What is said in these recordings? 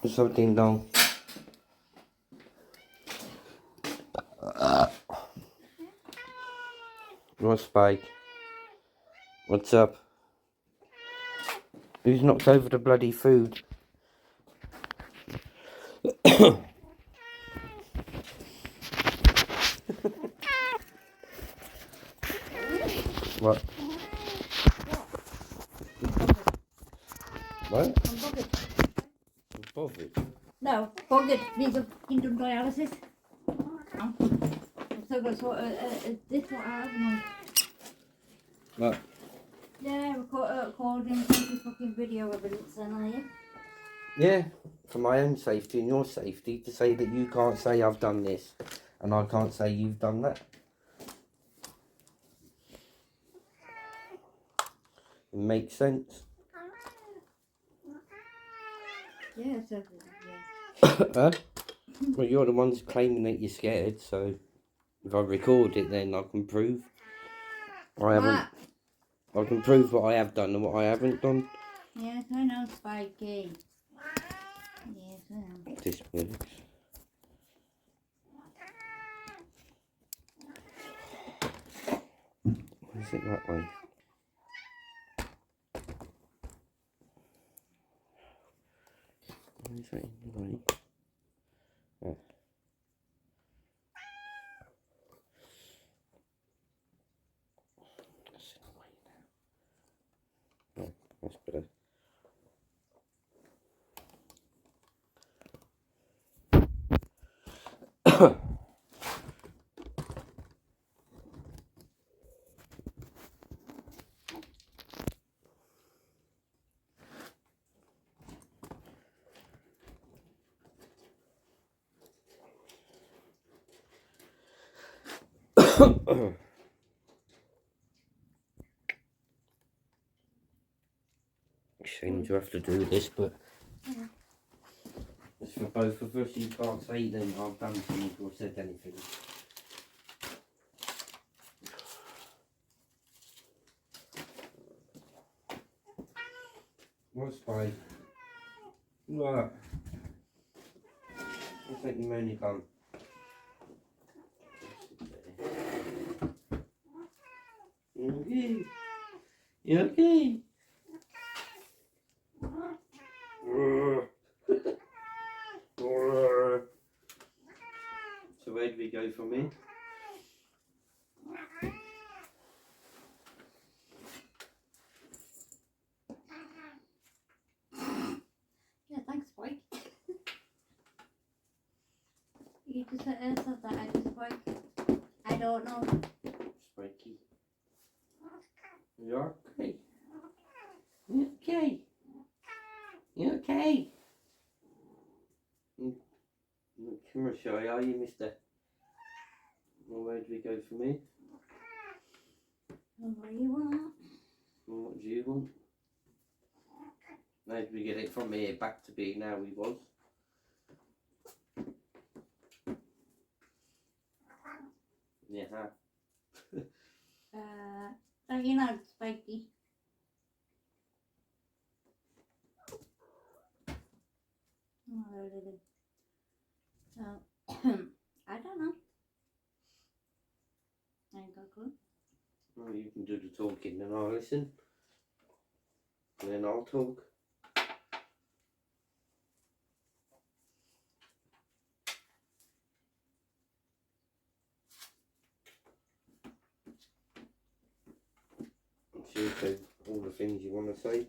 So ding dong. What, Spike? What's up? Who's knocked over the bloody food? What? What? I'm bothered. Bothered. No, bothered. Needs a kingdom dialysis. I'm still got to sort this what I have on. What? Yeah, recording fucking video evidence then, are you? Yeah, for my own safety and your safety, to say that you can't say I've done this and I can't say you've done that. It makes sense. Yeah, so, Huh? Well, you're the ones claiming that you're scared, so if I record it, then I can prove I haven't. I can prove what I have done and what I haven't done. Yes, I know, Spikey. Yes, I know. This works. Why is it that way? Why is that in the way? Oh. That's in the way now. Oh, that's better. Shame to have to do this, but it's for both of us. You can't say them I've done things or said anything. What's Spike? What? What's that you only done? You okay? You okay? So where do we go from here? Yeah, thanks, Spike. You just said that I just Spike. I don't know. Spikey. You okay? You okay? You okay? Camera shy, are you, mister? Well, where do we go from here? What do you want? Well, what do you want? Where do we get it from here back to being how we was? Yeah. Don't you know, Spikey? Oh, so, I don't know. I ain't got a clue. Well, you can do the talking and I'll listen. And then I'll talk. And she'll say all the things you want to say.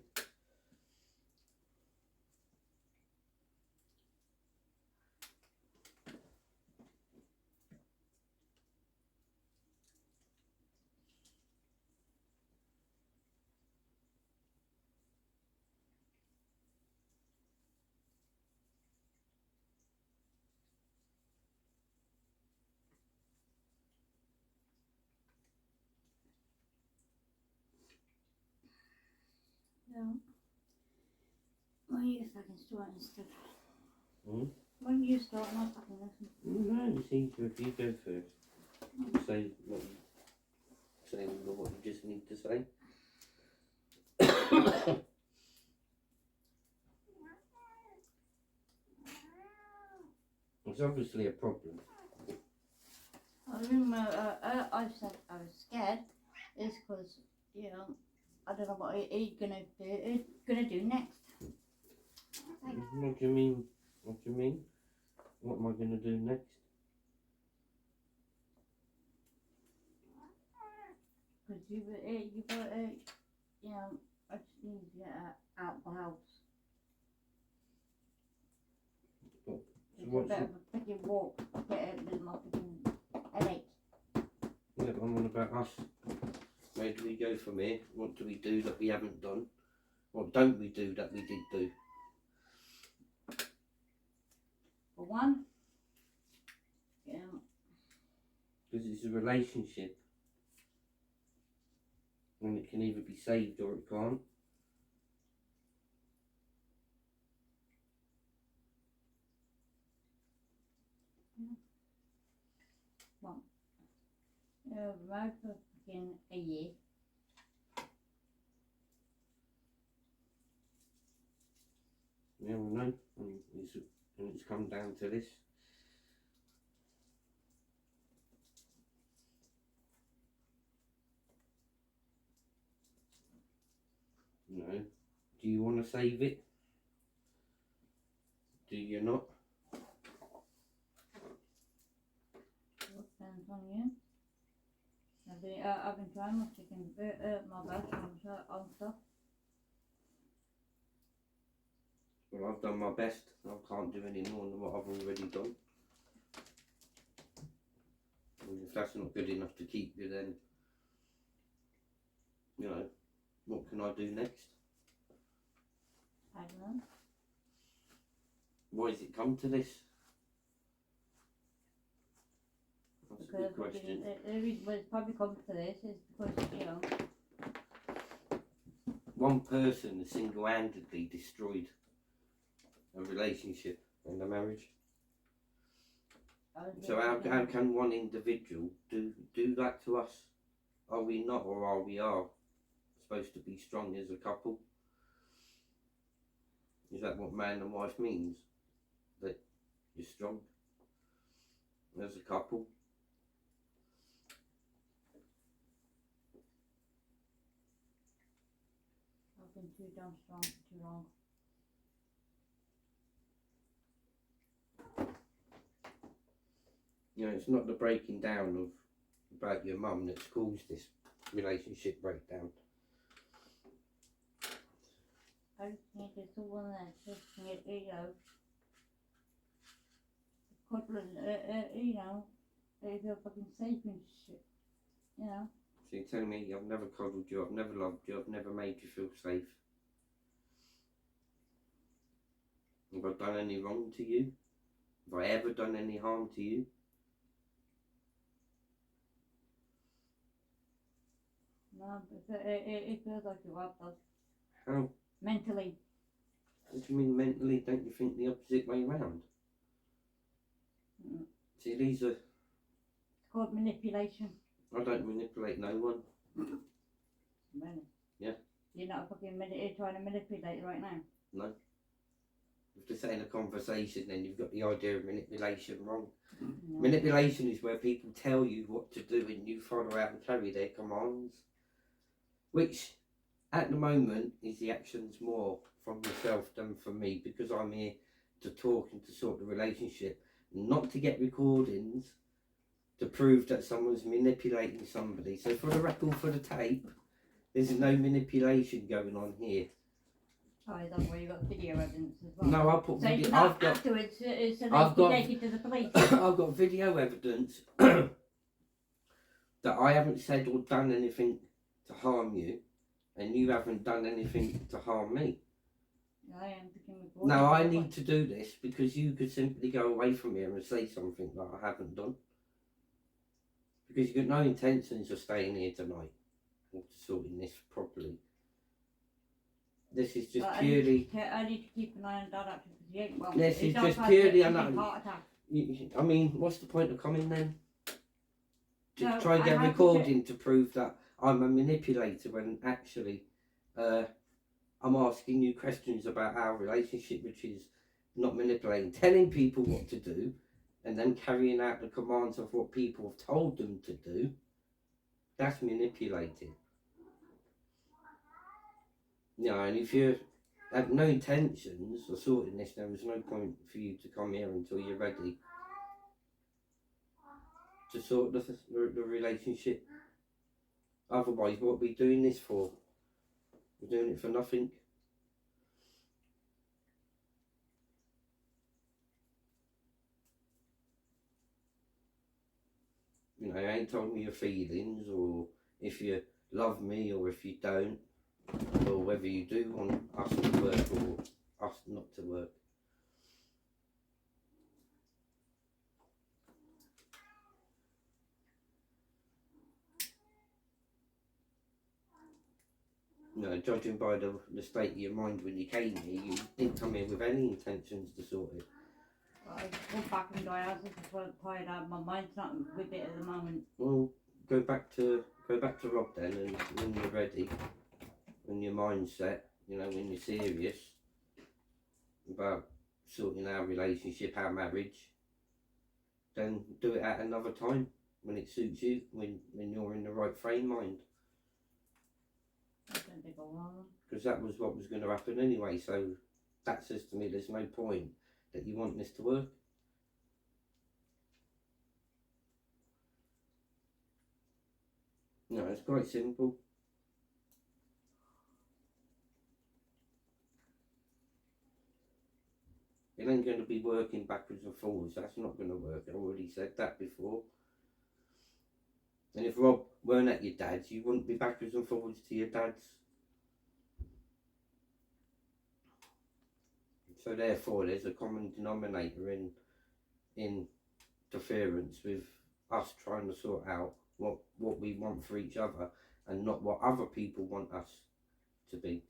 No. Why are you fucking starting stuff? Hmm? Why don't you start and I'll fucking listen? No, you seem to if you go first. Say what you just need to say. There's obviously a problem. I remember I said I was scared is because, you know, I don't know what he's gonna do next. What do you mean? What do you mean? What am I going to do next? Because you got you know, I just need to get out of the house. So It's a what's bit it? of a freaking walk. Get it with my freaking headache. Yeah, but I'm on about us. Where do we go from here? What do we do that we haven't done? What don't we do that we did do? For one, you know, Because it's a relationship. And it can either be saved or it can't. married for freaking a year. Yeah, I know. And it's come down to this. You know, do you want to save it? Do you not? Depends on you. I've been trying my freaking my best on stuff. Well, I've done my best. I can't do any more than what I've already done. And if that's not good enough to keep you, then, you know, what can I do next? I don't know. Why has it come to this? That's a Because good question. the reason why it's probably come to this is because, you know, One person has single-handedly destroyed a relationship and a marriage. So how can one individual do that to us? Are we not, or are we supposed to be strong as a couple? Is that what man and wife means? That you're strong as a couple? I've been too damn strong for too long. You know, it's not the breaking down about your mum that's caused this relationship breakdown. I just think it's the one that's just, you know, cuddling, you know, they're fucking safe and shit, you know. So you're telling me I've never coddled you, I've never loved you, I've never made you feel safe? Have I done any wrong to you? Have I ever done any harm to you? No, but it feels like you have though. How? Mentally. What do you mean mentally? Don't you think the opposite way round? Mm. See, these are... It's called manipulation. I don't manipulate no one. Really? Yeah. You're not fucking trying to manipulate right now? No. If they're saying a conversation, then you've got the idea of manipulation wrong. No. Manipulation is where people tell you what to do and you follow out and carry their commands. Which, at the moment, is the actions more from yourself than from me, because I'm here to talk and to sort the relationship, not to get recordings to prove that someone's manipulating somebody. So for the record, for the tape, there's no manipulation going on here. Oh, is that where you got video evidence as well? No, I put so video. I've got afterwards, so they I've can got- take it to the police. I've got video evidence that I haven't said or done anything to harm you, and you haven't done anything to harm me. I am thinking recording. Now I need to do this because you could simply go away from here and say something that I haven't done. Because you've got no intentions of staying here tonight or sorting this properly. This is just But purely... I need to keep an eye on Dad actually because he ain't well. This He's is not just had purely a an- heart attack. I mean, what's the point of coming then? To No, try and I get a have to recording to prove that I'm a manipulator when actually I'm asking you questions about our relationship, which is not manipulating, telling people what to do, and them carrying out the commands of what people have told them to do, that's manipulating. You know, and if you have no intentions of sorting this, there is no point for you to come here until you're ready to sort the relationship. Otherwise, what are we doing this for? We're doing it for nothing. You know, you ain't told me your feelings, or if you love me, or if you don't, or whether you do want us to work or us not to work. You know, judging by the state of your mind when you came here, you didn't come here with any intentions to sort it. I go back and go out. This is what tired out. My mind's not with it at the moment. Well, go back to Rob then, and when you're ready, when your mind's set, you know, when you're serious about sorting our relationship, our marriage, then do it at another time when it suits you, when you're in the right frame mind. I don't think I will. Because that was what was going to happen anyway. So that says to me, there's no point that you want this to work. No, it's quite simple. It ain't going to be working backwards and forwards. That's not going to work. I already said that before. And if Rob weren't at your dad's, you wouldn't be backwards and forwards to your dad's. So therefore, there's a common denominator in interference with us trying to sort out what we want for each other, and not what other people want us to be.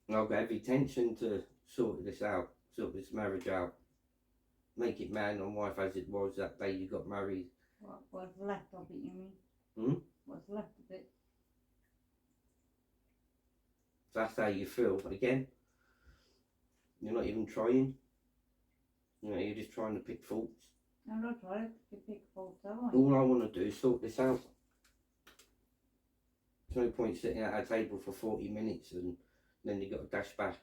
And I've got every intention to sort this out, sort this marriage out, make it man and wife as it was that day you got married. What's left of it, you mean? Hmm? What's left of it? That's how you feel. Again, you're not even trying. You know, you're just trying to pick faults. I'm not trying to pick faults, am I? All I want to do is sort this out. There's no point sitting at a table for 40 minutes and then you got to dash back.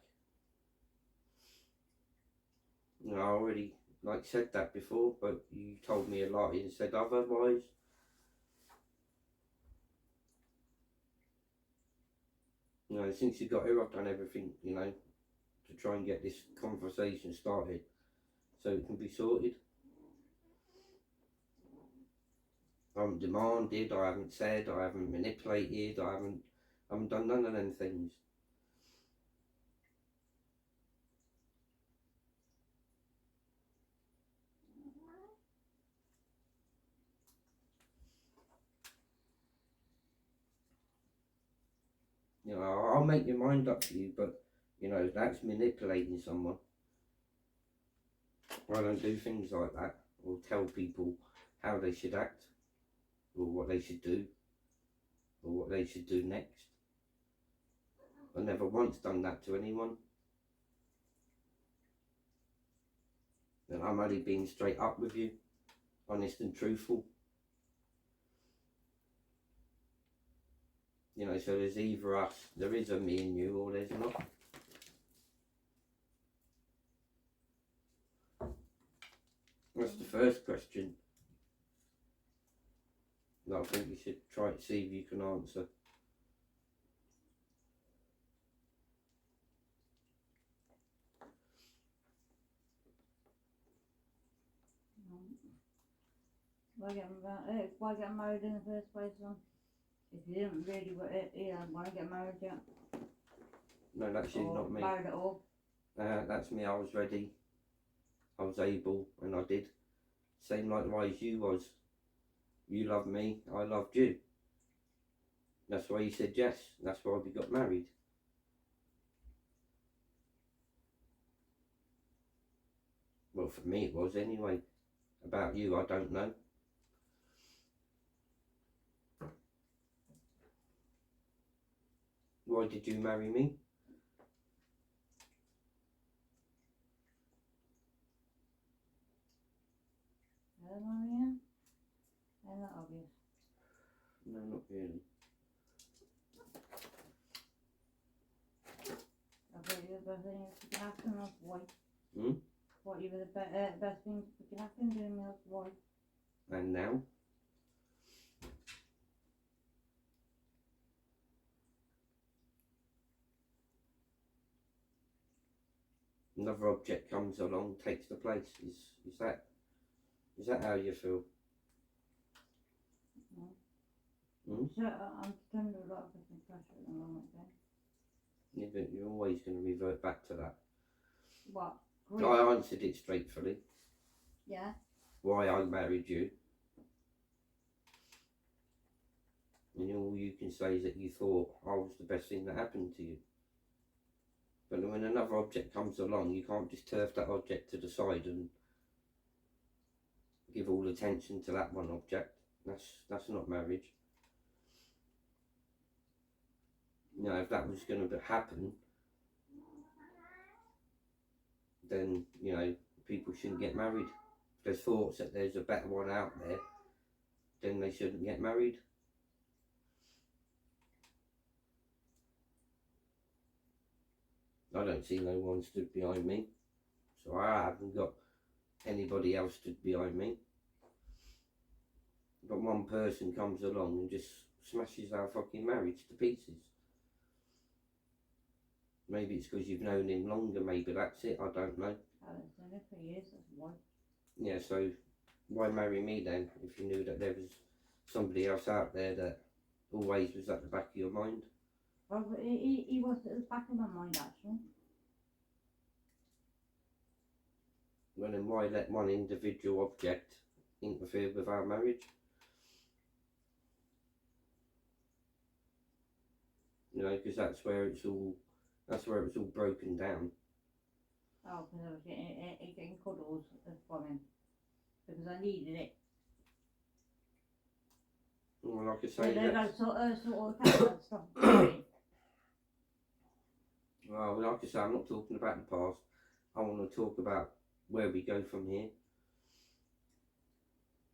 You know, I already said that before, but you told me a lie and said otherwise. You know, since you got here, I've done everything, you know, to try and get this conversation started so it can be sorted. I haven't demanded, I haven't said, I haven't manipulated, I haven't done none of them things. You know, I'll make your mind up to you, but, you know, that's manipulating someone. I don't do things like that, or tell people how they should act, or what they should do, or what they should do next. I've never once done that to anyone. And I'm only being straight up with you, honest and truthful. You know, so there's either us, there is a me and you, or there's not. That's the first question that I think you should try to see if you can answer. Why get married in the first place, then? If you didn't really want to get married yet. No, that's you, not me. Married at all. That's me. I was ready. I was able, and I did. Same likewise you was. You loved me, I loved you. That's why you said yes. That's why we got married. Well, for me it was anyway. About you, I don't know. Why did you marry me? No, not really. I thought you were the best thing that could happen, that's why. Hmm? What you were the best thing that could happen to me, that's why. And now? Another object comes along, takes the place. Is that how you feel? So I'm under a lot of different pressure at the moment then. Yeah, but you're always going to revert back to that. What? I answered it straightforwardly. Yeah? Why I married you. And all you can say is that you thought I was the best thing that happened to you. But when another object comes along, you can't just turf that object to the side and give all attention to that one object. That's not marriage. You know, if that was going to happen, then, you know, people shouldn't get married. If there's thoughts that there's a better one out there, then they shouldn't get married. I don't see no one stood behind me, so I haven't got anybody else stood behind me. But one person comes along and just smashes our fucking marriage to pieces. Maybe it's because you've known him longer, maybe that's it, I don't know. I was in it for years, that's why. Yeah, so why marry me then, if you knew that there was somebody else out there that always was at the back of your mind? Well, he was at the back of my mind actually. Well, then why let one individual object interfere with our marriage? You know, because that's where it's all broken down. Oh, because I was getting cuddles from him. Because I needed it. Well, like I So say, then I that's, sort of that stuff. Doing. well, like I say, I'm not talking about the past. I want to talk about where we go from here.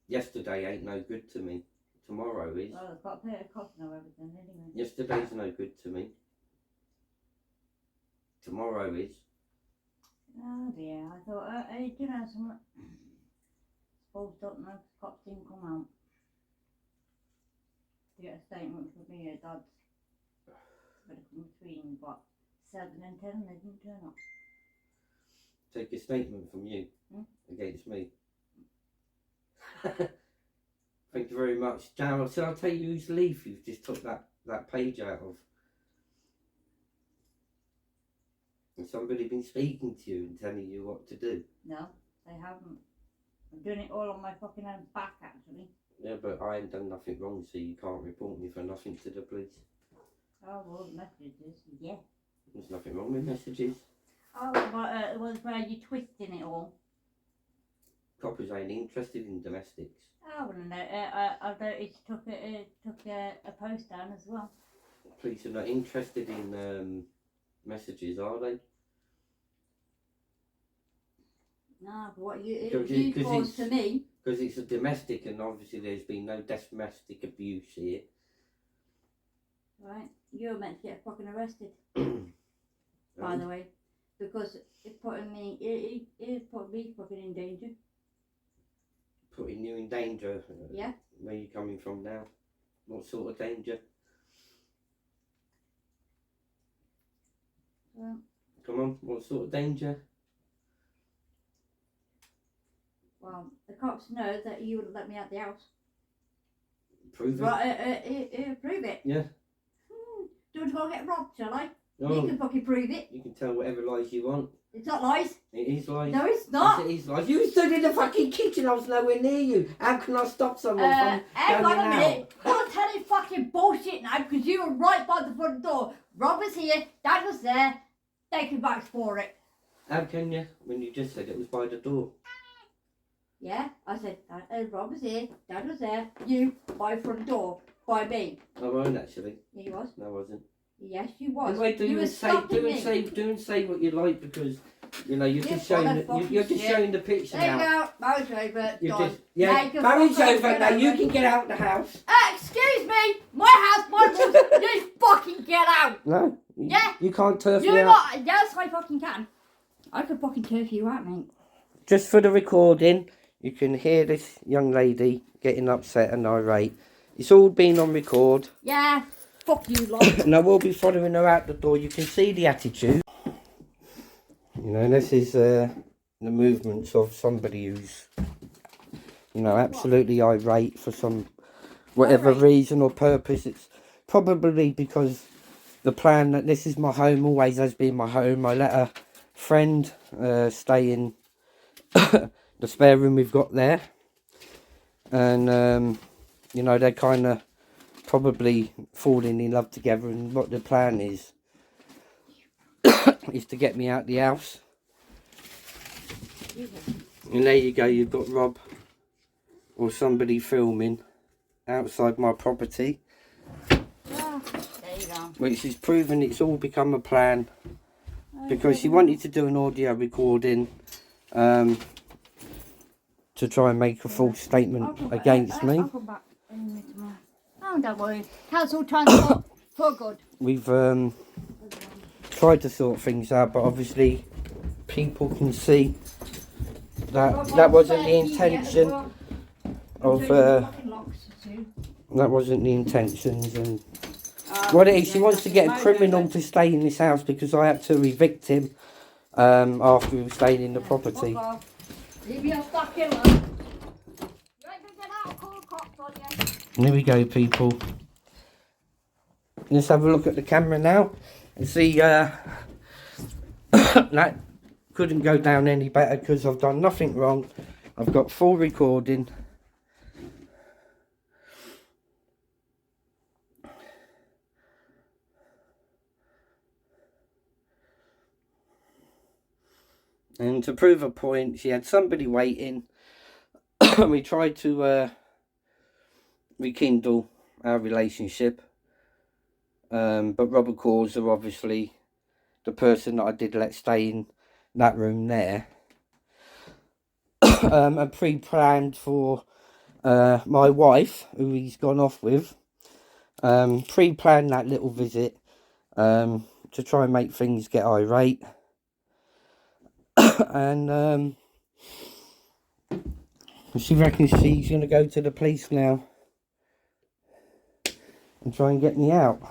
Yesterday ain't no good to me. Tomorrow is. Well, I've got to pay a cost and everything anyway. Yesterday's no good to me. Tomorrow is. Oh dear, I thought, you know, some suppose don't know if the cops didn't come out to get a statement from me at Dad's. But it come between, what, 7 and 10, they didn't turn up. Take a statement from you against me. Thank you very much. Jan, so I'll tell you whose leaf you've just took that page out of. Has somebody been speaking to you and telling you what to do? No, they haven't. I'm doing it all on my fucking own back, actually. Yeah, but I ain't done nothing wrong, so you can't report me for nothing to the police. Oh, well, the messages, yeah. There's nothing wrong with messages. Oh, but it was where you twisting it all. Coppers ain't interested in domestics. Oh, well, no, I've noticed took a post down as well. Police are not interested in messages, are they? No, but what you Because caused to me. Because it's a domestic, and obviously there's been no domestic abuse here. Right, you're meant to get fucking arrested. By the way, because it put me fucking in danger. Putting you in danger? Yeah. Where are you coming from now? What sort of danger? Come on, what sort of danger? Well, the cops know that you would let me out the house. Prove it. Right, prove it. Yeah. Do you want to go get robbed, shall I? No, You can fucking prove it. you can tell whatever lies you want. It's not lies. It is lies. No, it's not. Yes, it is lies. You stood in the fucking kitchen, I was nowhere near you. How can I stop someone from Hang going on a minute. out? Don't tell him fucking bullshit now because you were right by the front door. Rob was here, Dad was there. They can vouch for it. How can you? When you just said it was by the door. Yeah, I said, Rob was here, Dad was there, you by front door, by me. I won't actually. Yeah, you was. No, I wasn't. Yes, you was. Anyway, do you and were say, stopping do me. and say what you like, because You know, you're just showing the picture There you now. go. Marriage over. You're Done. just, yeah, Make a marriage fucking over. good Now you husband. can get out of the house. Excuse me. My house, my rules. You fucking get out. No. Yeah. You can't turf You're me out. not. Yes, I fucking can. I could fucking turf you out, mate. Just for the recording, you can hear this young lady getting upset and irate. It's all been on record. Yeah. Fuck you, lot. And I will be following her out the door. You can see the attitude. You know, this is the movements of somebody who's, you know, absolutely irate for some whatever reason or purpose. It's probably because the plan that this is my home, always has been my home. I let a friend stay in the spare room we've got there. And, you know, they're kind of probably falling in love together, and what the plan is is to get me out the house. And there you go, you've got Rob or somebody filming outside my property, Yeah. There you go. which is proving it's all become a plan, because she wanted to do an audio recording to try and make a false statement against me. I'll come back tomorrow. Oh, don't worry. Council transport for good. We've tried to sort things out, but obviously people can see that wasn't the intention of that wasn't the intentions. And what it is, she wants to get a criminal to stay in this house because I had to evict him after he was staying in the property. Leave your fucking alone. You ain't gonna get out, call the cops on you. Here we go, people. Let's have a look at the camera now and see. That couldn't go down any better because I've done nothing wrong. I've got full recording. And to prove a point, she had somebody waiting. We tried to rekindle our relationship. But Robert Causer, obviously, the person that I did let stay in that room there, and pre-planned for my wife, who he's gone off with, pre-planned that little visit to try and make things get irate. And she reckons she's going to go to the police now and try and get me out.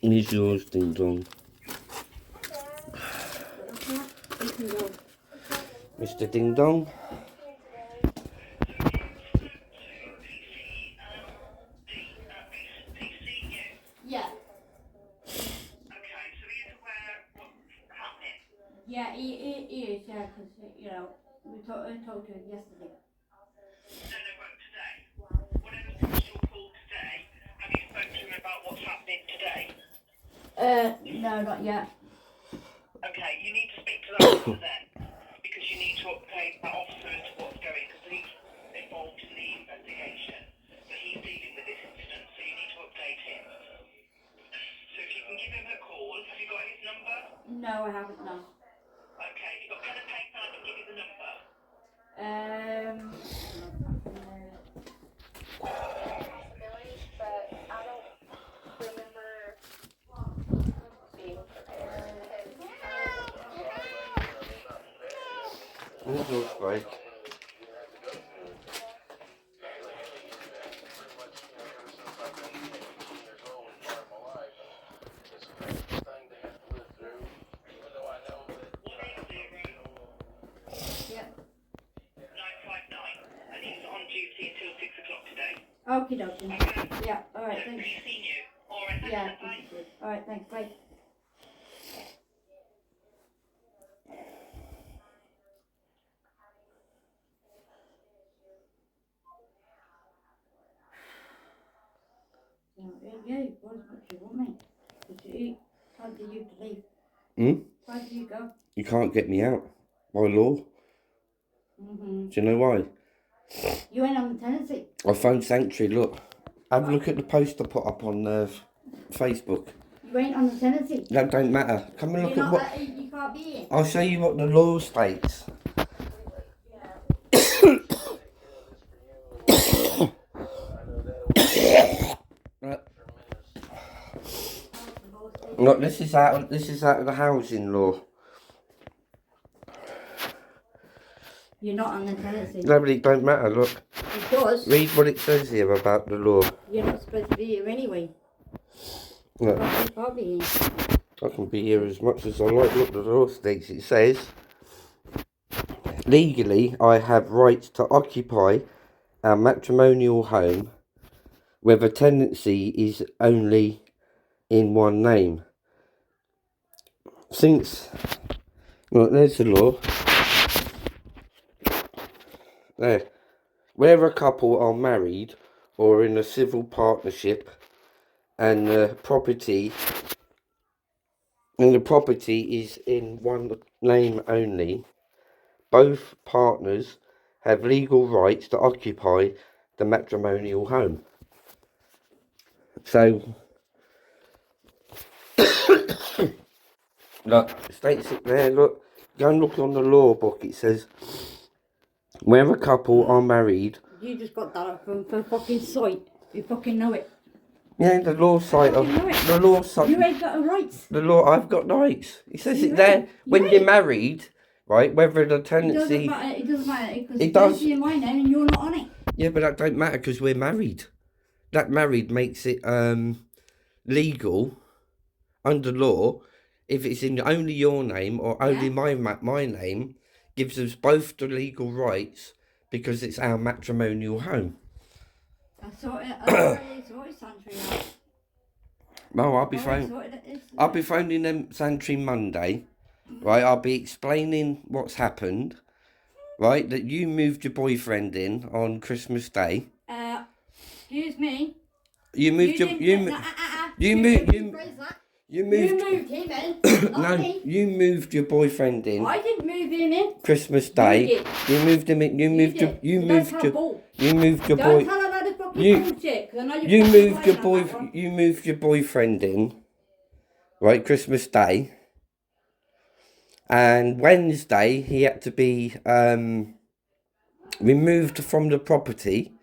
It's yours, Ding Dong. Mr. Ding Dong. Yeah. Okay, so he's aware what's happening? Yeah, he is, yeah, because, you know, I talked to him yesterday. No, but today. Whatever was your call today, have you spoken to him about what's happening today? No, not yet. Okay, you need to speak to that officer then, because you need to update that officer as to what's going, because he's involved in the investigation, but he's dealing with this incident, so you need to update him. So if you can give him a call, have you got his number? No, I haven't, no. Okay, if you've got pen and paper, I can give you the number. But I don't remember being prepared. Little break. Yeah. 959, and he's on duty until 6 o'clock today. Okie dokie. Yeah, alright, Has thanks. he seen you? Alright. thanks. Yeah. Bye. All right, thanks. Bye. Yeah, you bought as much as you want, mate. Did you eat? How did you leave? Hmm? Why did you go? You can't get me out by law. Mm-hmm. Do you know why? You ain't on the tenancy. I phoned Sanctuary. Look, have a look at the post I put up on Facebook. You ain't on the tenancy. That don't matter. Come and look You're at not. what. You can't be in. I'll show you what the law states. Right. Look, this is out of the housing law. You're not on the tenancy. No, but it don't matter. Look, It does. read what it says here about the law. You're not supposed to be here anyway. Look, You can't be here. I can be here as much as I like. Look, the law states. It says, legally, I have rights to occupy our matrimonial home, whether tenancy is only in one name. Since, look, there's the law. There. Where a couple are married or in a civil partnership and the property is in one name only, both partners have legal rights to occupy the matrimonial home. So, look, it states it there, look, go and look on the law book, it says, where a couple are married. You just got that up from fucking sight. You fucking know it. Yeah, the law site of the law site. You ain't got a rights. The law, I've got rights. It says You it there. ain't. When You you're ain't. married, right? Whether the It doesn't tenancy. matter. It doesn't matter because It does. it's in my name and you're not on it. Yeah, but that don't matter because we're married. That married makes it legal under law. If it's in only your name or only my name, gives us both the legal rights because it's our matrimonial home. I saw it. I saw it, Santry. Well, I'll be phoning them Santry Monday, right? I'll be explaining what's happened, right? That you moved your boyfriend in on Christmas Day. Excuse me. You moved You moved him in. Not no, me. you moved your boyfriend in I didn't move him in. Christmas Day. You moved him in. You moved your Don't tell her that fucking you- bullshit. 'Cause I know you fucking moved your lying on that one. you moved your boyfriend in, right? Christmas Day. And Wednesday he had to be removed from the property.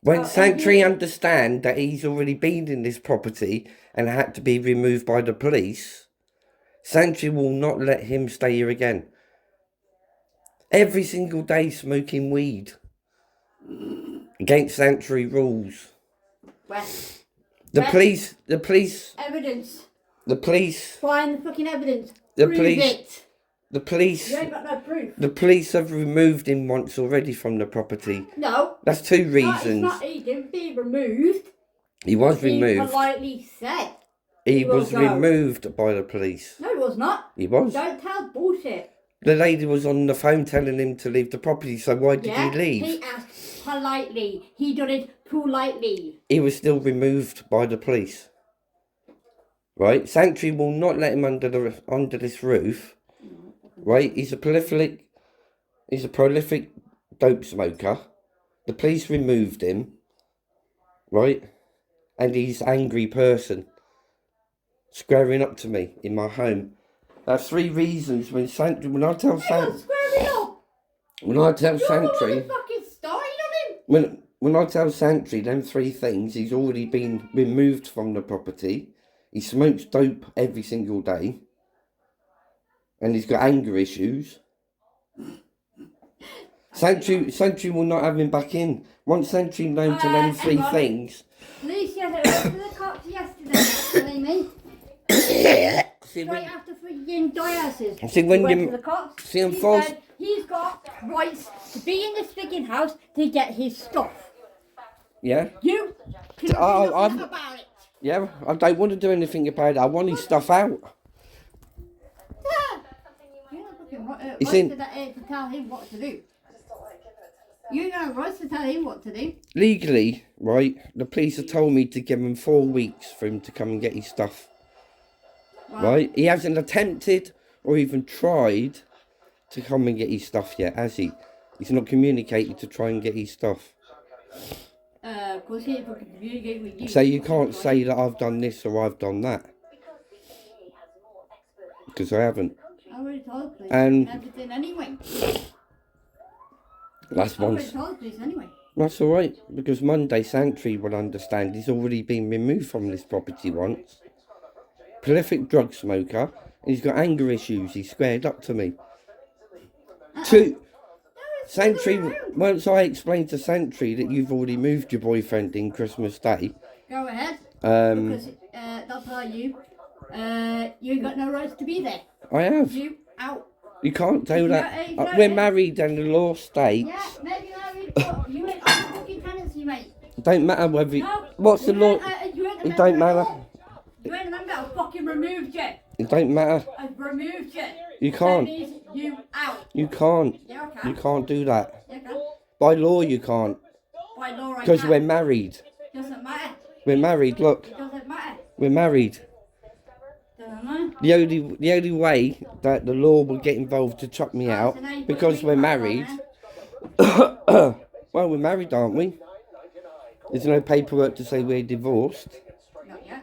When Sanctuary understand that he's already been in this property and had to be removed by the police, Sanctuary will not let him stay here again. Every single day smoking weed. Against Sanctuary rules. Where? The Where? police, Evidence. the police, Find the fucking evidence. The Prove police- it. the police, You ain't got no proof. the police have removed him once already from the property. No. That's two No, reasons. it's not. He didn't be removed. He was He removed. politely said. He will was go. removed by the police. No, he was not. He was. Don't tell bullshit. The lady was on the phone telling him to leave the property, so why did Yeah? he leave? He asked politely. He done it politely. He was still removed by the police. Right? Sanctuary will not let him under this roof. Right? He's a prolific dope smoker. The police removed him. Right? And he's an angry person. Squaring up to me in my home. That's three reasons when I tell He was squaring up. when I tell You're the one Sanctuary who fucking started on him. when I tell Sanctuary them three things, he's already been removed from the property. He smokes dope every single day. And he's got anger issues. Sanctuary will not have him back in. Once Sanctuary known to them three hang on. things. Police went to the cops yesterday, actually, mate. See, Straight after freaking dialysis. See, when He went you- to the cops. see, I'm he false- said he's got rights to be in this freaking house to get his stuff. Yeah? You can do Oh, nothing about it. Yeah, I don't want to do anything about it. I want his stuff out. Dad! You're not fucking It's right in- to that to tell him what to do. You got rights to tell him what to do. Legally, right, the police have told me to give him 4 weeks for him to come and get his stuff. Right? He hasn't attempted or even tried to come and get his stuff yet, has he? He's not communicated to try and get his stuff. Of course he ain't fucking communicate with you. So you can't say that I've done this or I've done that. Because I haven't. I already told police And- everything anyway. Last I already once. told police anyway. That's alright, because Monday Sanctuary will understand he's already been removed from this property once. Prolific drug smoker, and he's got anger issues, he squared up to me. Two, Sanctuary, once I explained to Sanctuary that you've already moved your boyfriend in Christmas Day, Go ahead. um, Because they'll tell you, you ain't got no rights to be there. I have. You out. You can't tell Yeah, that. yeah, We're yeah. married and the law states, Yeah, maybe married, but you ain't on the fucking tenancy, mate. don't matter whether, No. what's the you law, ain't, you ain't a it member don't at matter. all. You ain't a member, I've fucking removed you. It don't matter, I've removed you. you That can't, means you out. you can't, Yeah, I you can. can't do that. You can. By law you can't, By law, I because can. we're married. Doesn't matter. We're married, look, It doesn't matter. we're married. Doesn't matter. The only way that the law will get involved to chuck me out, So now you put because your we're ring back on married, there. well, we're married, aren't we? There's no paperwork to say we're divorced, Not yet.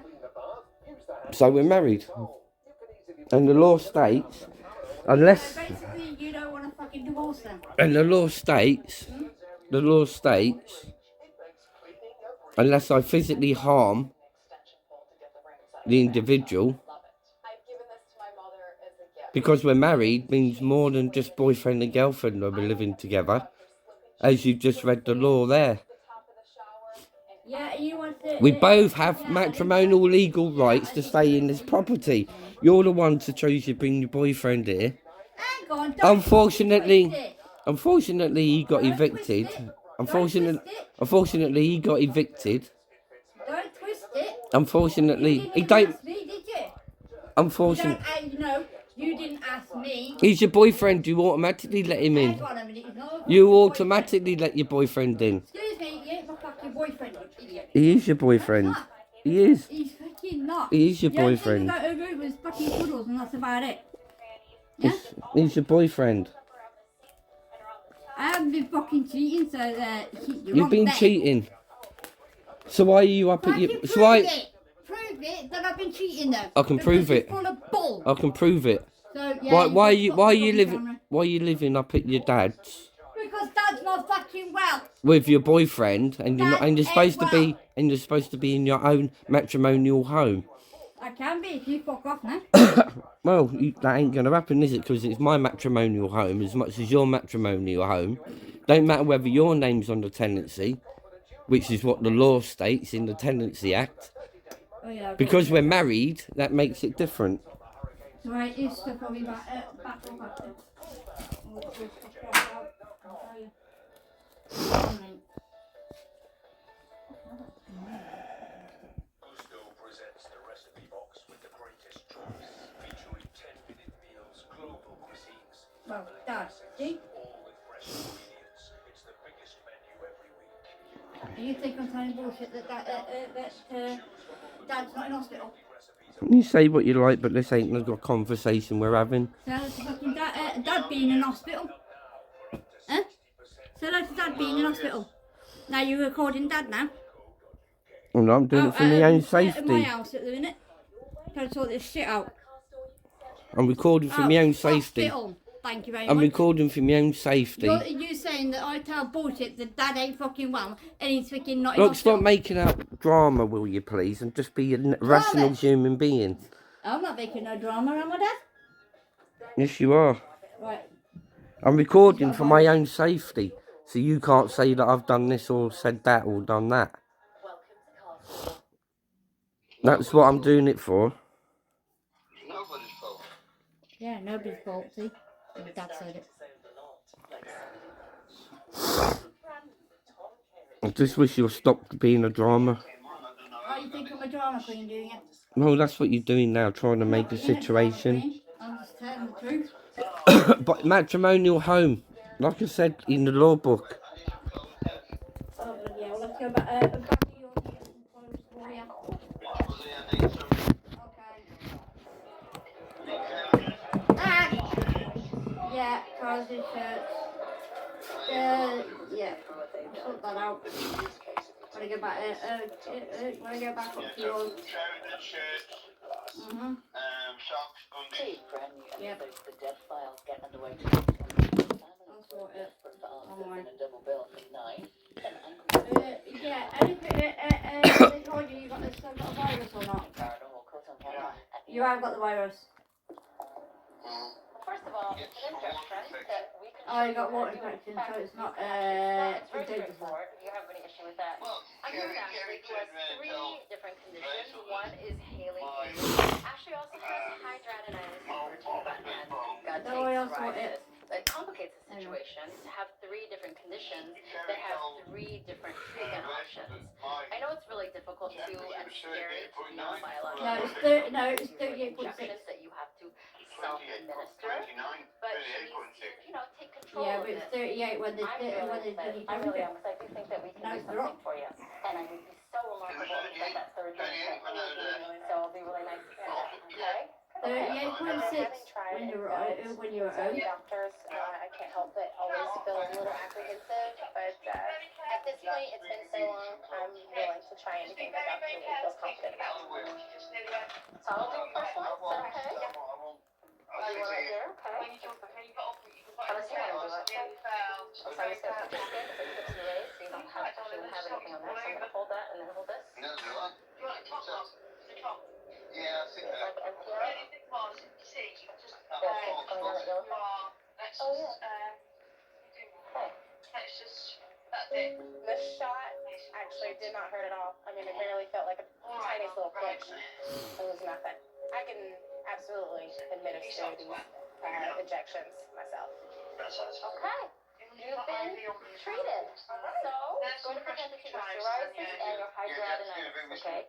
so we're married. And the law states, unless, So basically, you don't want to fucking divorce them. and the law states, unless I physically harm the individual, because we're married means more than just boyfriend and girlfriend when we're living together, as you just read the law there. Yeah, you want to. We both have matrimonial legal rights to stay in this property. You're the one to choose to bring your boyfriend here. Hang on, don't Unfortunately, twist it. unfortunately he got Don't evicted. twist it. Unfortunately he got evicted. Don't twist it. Unfortunately, You he didn't don't. ask me, did you? Unfortunately, No, you didn't ask me. he's your boyfriend. You automatically let him in. Hang on a minute, he's not a You fucking automatically let your boyfriend in. boyfriend. Excuse me, you ain't my fucking boyfriend, you idiot. He is your boyfriend. He is. He's fucking not. He is your The only boyfriend. thing that got over was fucking cuddles and that's about it. Yeah? He's your boyfriend. I haven't been fucking cheating, so you're You've wrong been there. cheating. So why are you up at Fucking your? prove So why? it. Prove it that I've been cheating though. I can Because prove you're it. Full of bull. I can prove it. So, yeah, Why are you've you? got Why are the you fucking living? camera. Why are you living up at your dad's Because Dad's not fucking well. with your boyfriend, and you're not, and you're Dad supposed to ain't be, and you're supposed to be in your own matrimonial home. I can be if you fuck off now. Well, that ain't gonna happen, is it? Because it's my matrimonial home as much as your matrimonial home. Don't matter whether your name's on the tenancy, which is what the law states in the Tenancy Act. Oh yeah. Okay. Because we're married, that makes it different. Right, it's stuff probably back up after. We'll fuck right out, I'll tell you. Gusto presents the recipe box with the greatest choice, featuring 10-minute meals, global cuisines, Well, Dad, see? all with fresh ingredients. It's the biggest menu every week. You think I'm telling bullshit that Dad's not in hospital? You say what you like, but this ain't the conversation we're having. So that's fucking Dad being in hospital. Huh? So that's Dad being in hospital. Now you're recording Dad now. And I'm doing it for my own At my safety. house at the minute. Trying to sort this shit out. I'm recording for my own safety. Hospital. Thank you very I'm much. recording for my own safety. You're saying that I tell bullshit that Dad ain't fucking well and he's fucking not in Look, hospital. stop making up drama, will you please, and just be a rational human being. I'm not making no drama, am I, Dad? Yes, you are. Right. I'm recording for my own safety, so you can't say that I've done this or said that or done that. That's what I'm doing it for. Yeah, nobody's fault, see? Dad said it. I just wish you'll stop being a drama. Oh, you think I'm a drama? drama queen, do you? Well, that's what you're doing now, trying to make a You're not drama situation. queen. I'm just telling the truth. But matrimonial home, like I said in the law book. Oh, yeah, well, let's go back. Back to your get some clothes for you. Okay. Ah! Yeah, trousers, shirts. Yeah, sort that out. When I get back, when I get back up to yours. Mhm. Socks, undies. Yep. The debt file get underway. I'll sort it. Alright. Double bill for 9. Yeah, anything, they told you still got a virus or not? You have got the virus. First of all, it's an injection that we can. Oh, you got water infection, so it's not, It's very contagious. straightforward. Do you have any issue with that? Well, I'm here with Kerry Ashley, who has said, 3 different conditions. One is Haley. Ashley also has hidradenitis suppurativa and gut Don't worry, I'll sort psoriasis. it. That complicates the situation to have 3 different conditions that have 3 different treatment options. I know it's really difficult to and scary to be on biological It's 38.6. injections that you have to self-administer, but she needs to, take control Yeah, of but it's this. 38 when they I did really it. am, because I do think that we can No, do it's something not. for you. And I would be so remarkable if you got that surgery. So it'll be really nice to hear that, okay? 38.6 when you were out. Doctors, I can't help but always feel a little apprehensive, but at this point, it's been so long, I'm willing to try anything that Dr. Lee feels confident about. So I'll do a first one, is that okay? Do you want it here? Okay. How does he want to do it? I'm just gonna put it back in, so it clips and erase, so you don't have to actually have anything on there. So I'm gonna hold that and then hold this. Yeah, I think It's that. like empty out. Yeah, it's coming down that yellow part. Oh, yeah. Okay. The shot actually did not hurt at all. I mean, it barely felt like a tiniest little pinch. It was nothing. I can absolutely administer these injections myself. Okay. You've been treated. So, it's going to prevent the treatment of psoriasis and your hidradenitis, okay?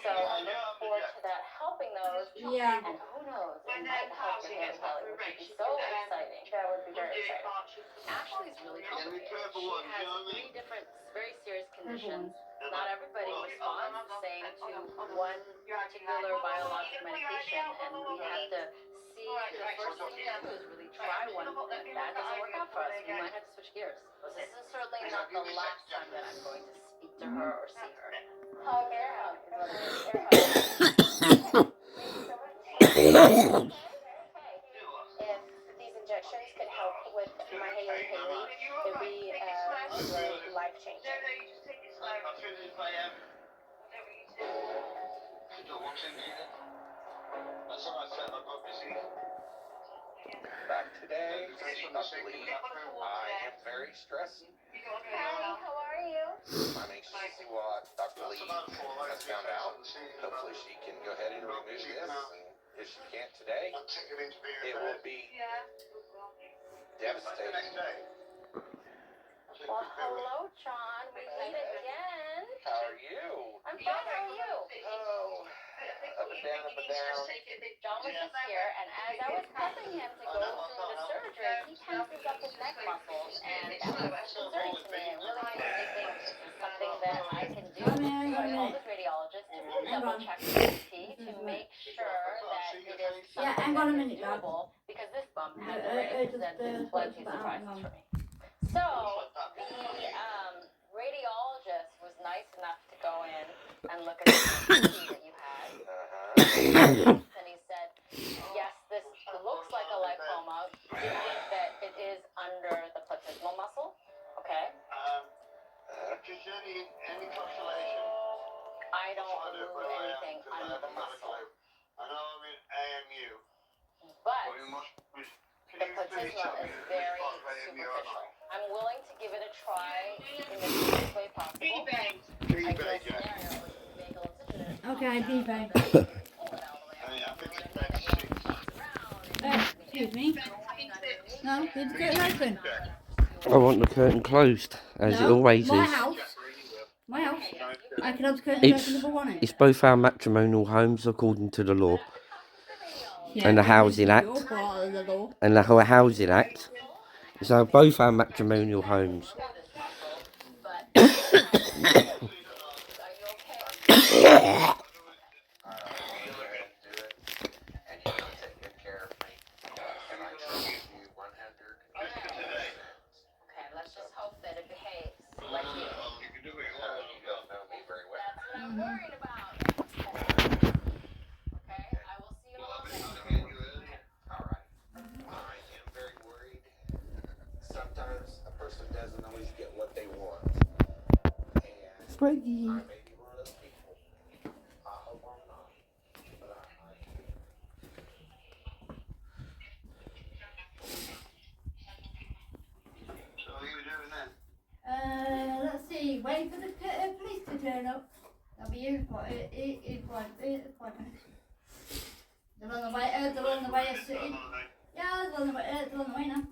So, I look forward to that helping those. Yeah. And who knows, it might help your hair Kelly, which would be so exciting. That would be very exciting. Ashley's really complicated. She has 3 different very serious conditions. Not everybody responds the same to one particular biologic medication, and we have to see the first thing to do is really try one. If that doesn't work out for us, we might have to switch gears. This is certainly not the last time that I'm going to speak to her or see her. Hug, air hug is what it is. Air hug. If these injections could help with my Haley, it'd be really life changing. That's what I said, I got busy. Back today, Dr. Lee, I am very stressed. Hi, how are you? I'm anxious to see what Dr. Lee has found out. Hopefully she can go ahead and remove this, and if she can't today, it will be devastating. Well, hello, John. We meet again. How are you? I'm fine. How are you? Oh, up and down, up and down. John was just here, and as I was prepping him to go through the surgery, he tenses up his neck muscles, and that was concerning to me. It really made me think this is something that I can do. So I called this radiologist to double check the CT to make sure that it is Yeah, hang on a minute, Dad. doable, because this bump has already presented plenty of surprises for me. So, the radiologist was nice enough to go in and look at the CT that you had. And he said, yes, this looks like a lipoma, given that it is under the platysmal muscle. Okay? Just any consolation. I don't move anything under the muscle. I know I'm in AMU. But Well, you must. the platysma is very superficial. I'm willing to give it a try in the easiest way possible. Ideal scenario would be make a incision. Okay, D-Bay. Excuse me. No, did the curtain open? I want the curtain closed, as it always my is. house. My house. I can have the curtains It's- open if I want it. It's both our matrimonial homes according to the law Yeah, and the because Housing it's Act. your part of the law. and the Housing Act. So both our matrimonial homes. And you come take good care of me. And I trust you 100. Okay, let's just hope that it behaves like you. You don't know me very well. That's what I'm worried about. Okay, I will see you in a little bit. All right. I am very worried. Sometimes a person doesn't always get what they want. And Frankie. I may be one of those people. I hope I'm not. But I might. So what are you doing then? Let's see. Wait for the police to turn up. They'll be here in 5 minutes. They're on the way. They're on the way of sitting. Yeah, they're on the way. They're on the way now.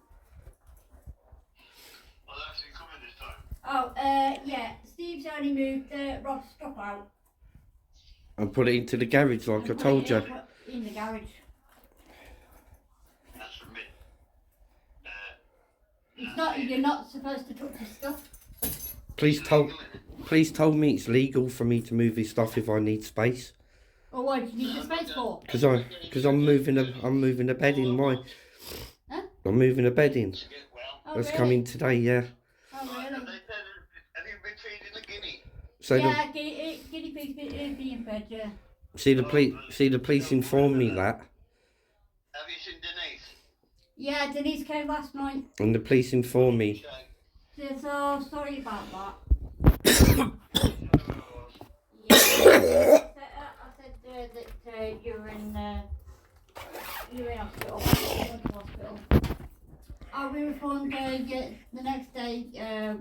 Well, they're actually coming this time. Oh, yeah. Steve's only moved Rob's stuff out. I put it into the garage like I And told put you. it in the garage. That's from me. It's not. You're not supposed to touch his stuff. Please told me it's legal for me to move his stuff if I need space. Or what do you need the space for? Because I'm moving a bed in my. Huh? I'm moving a bed in. Get well. Oh, That's really? coming today, yeah. Oh, Have really? you been feeding the guinea? So Yeah, guinea pigs being fed, yeah. see the police informed me that, Have you seen Denise? Yeah, Denise came last night. and the police informed me. She said, oh, sorry about that. Yeah. I said that you're in hospital. Hospital. We informed the next day.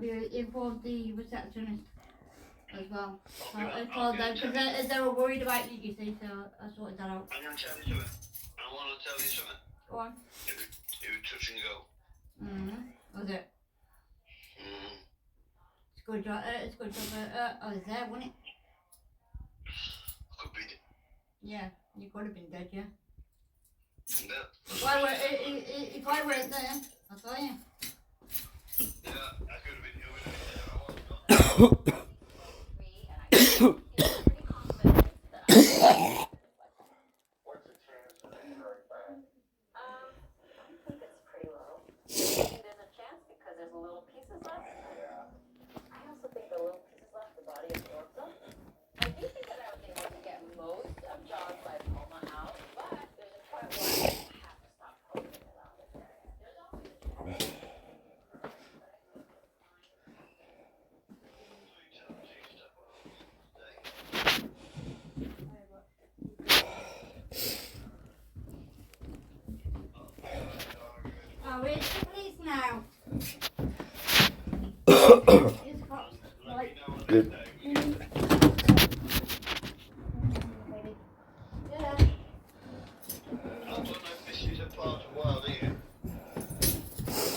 We informed the receptionist as well. So I told them because they were worried about you. You see, so I sorted that out. I'm going to tell you something. I want to tell you something. Go on. It was touch and go. Was it? It's good job. It's good job. I was there, wasn't it? Could be. Yeah, you could have been dead, yeah. Yeah. If I weren't there, I'll tell you. Yeah, I could have been doing it. I wasn't. And I feel pretty confident that I What's the chance of it very bad? I think it's pretty low. I think there's a chance because there's little pieces left. I also think the little pieces left, the body absorbs them. I do think that I would be able to get most of John's lipoma out, but there's a point where I have to stop poking around this area. There's always a chance. Oh, it's the police now. It's cops. Right. Good. Yeah. I don't know if this is a part of wild ear.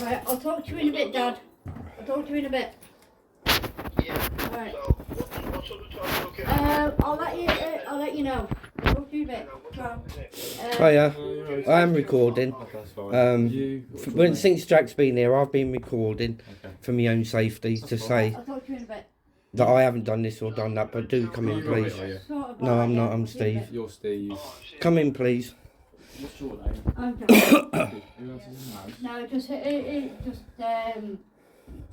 Right, I'll talk to you in a bit, Dad. I'll talk to you in a bit. Yeah. Alright. So, what sort of time look at? I'll let you know. I'll talk to you in a bit. Ciao. Hiya, I am recording. That's fine. Since Jack's been here, I've been recording for my own safety to say I'll talk to you in a bit. that I haven't done this or done that, but do come in, please. Sort of No, I'm not, yeah, I'm I'll see you in a Steve. You're Steve. Come in, please. What's your name? bit. I'm Jack. Who else is in the house? No, just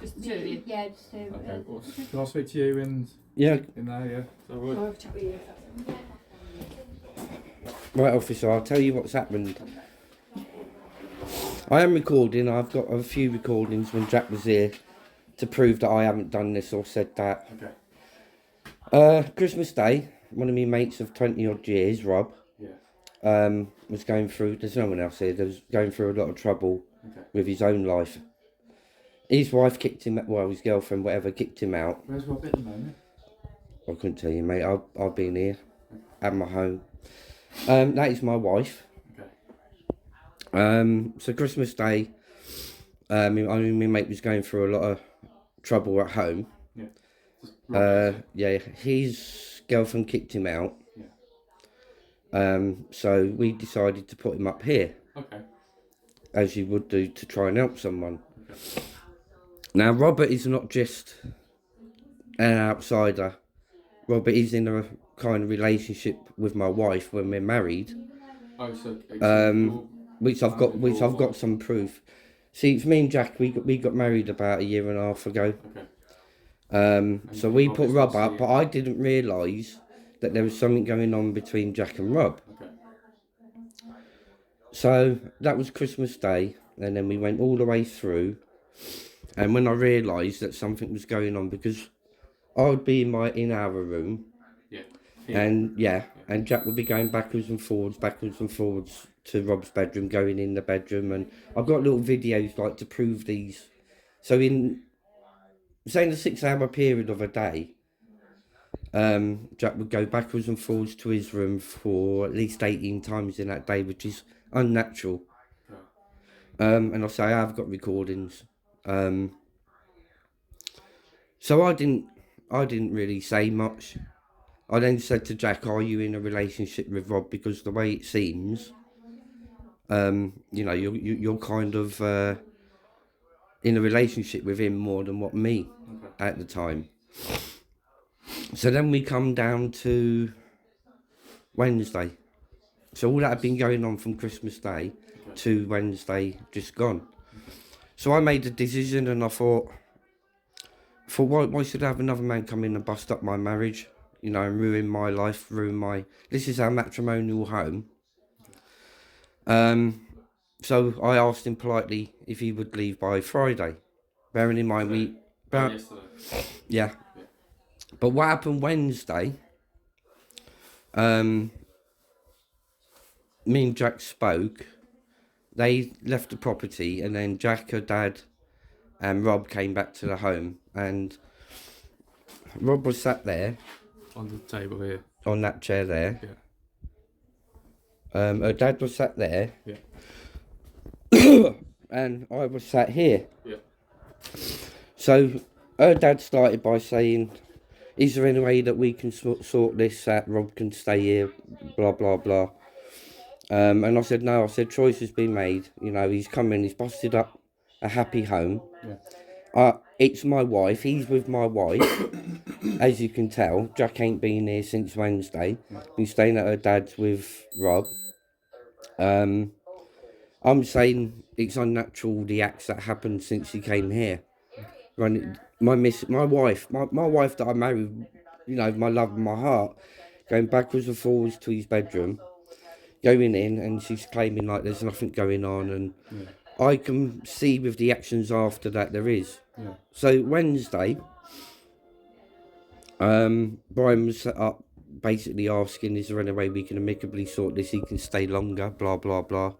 Just the two of you. yeah, just two. Okay, well, can I speak to you in Yeah, there, yeah? So what? I'll have a chat with you if that's right, officer, I'll tell you what's happened. I am recording. I've got a few recordings when Jack was here to prove that I haven't done this or said that. Okay. Christmas Day, one of my mates of 20 odd years, Rob, Yeah. was going through, there's no one else here, was going through a lot of trouble Okay. with his own life. His wife kicked him, well, his girlfriend, whatever, kicked him out. Where's Rob at the moment? I couldn't tell you, mate. I've been here at my home. That is my wife. Okay. So Christmas Day, my mate was going through a lot of trouble at home. Yeah. Yeah, his girlfriend kicked him out. So we decided to put him up here. Okay. As you would do to try and help someone. Now, Robert is not just an outsider. Robert is in a kind of relationship with my wife when we're married. Oh, so Which I've got some proof. See, it's me and Jack. We got married about a year and a half ago. Okay. So we put Rob up, but I didn't realise that there was something going on between Jack and Rob. Okay. So that was Christmas Day, and then we went all the way through. And when I realised that something was going on, because I would be in our room, and Jack would be going backwards and forwards to Rob's bedroom, going in the bedroom, and I've got little videos like to prove these. So in say the 6-hour period of a day, Jack would go backwards and forwards to his room for at least 18 times in that day, which is unnatural. And I say I've got recordings. So I didn't really say much. I then said to Jack, "Are you in a relationship with Rob? Because the way it seems, you're kind of in a relationship with him more than what me at the time." So then we come down to Wednesday. So all that had been going on from Christmas Day to Wednesday just gone. So I made a decision, and I thought why should I have another man come in and bust up my marriage, and ruin my life, this is our matrimonial home. So I asked him politely if he would leave by Friday, bearing in mind yeah. But what happened Wednesday, me and Jack spoke, they left the property, and then Jack, her dad, and Rob came back to the home, and Rob was sat there. On the table here. On that chair there. Yeah. Her dad was sat there. Yeah. And I was sat here. Yeah. So her dad started by saying, "Is there any way that we can sort this out? Rob can stay here, blah, blah, blah." And I said, "No," I said, "choice has been made. He's coming, he's busted up a happy home. Yeah. It's my wife, he's with my wife." As you can tell, Jack ain't been here since Wednesday. Been staying at her dad's with Rob. I'm saying it's unnatural, the acts that happened since he came here. My wife that I married, my love and my heart, going backwards and forwards to his bedroom, going in, and she's claiming like there's nothing going on, and I can see with the actions after that there is. Yeah. So Wednesday, Brian was set up basically asking, "Is there any way we can amicably sort this? He can stay longer, blah, blah, blah."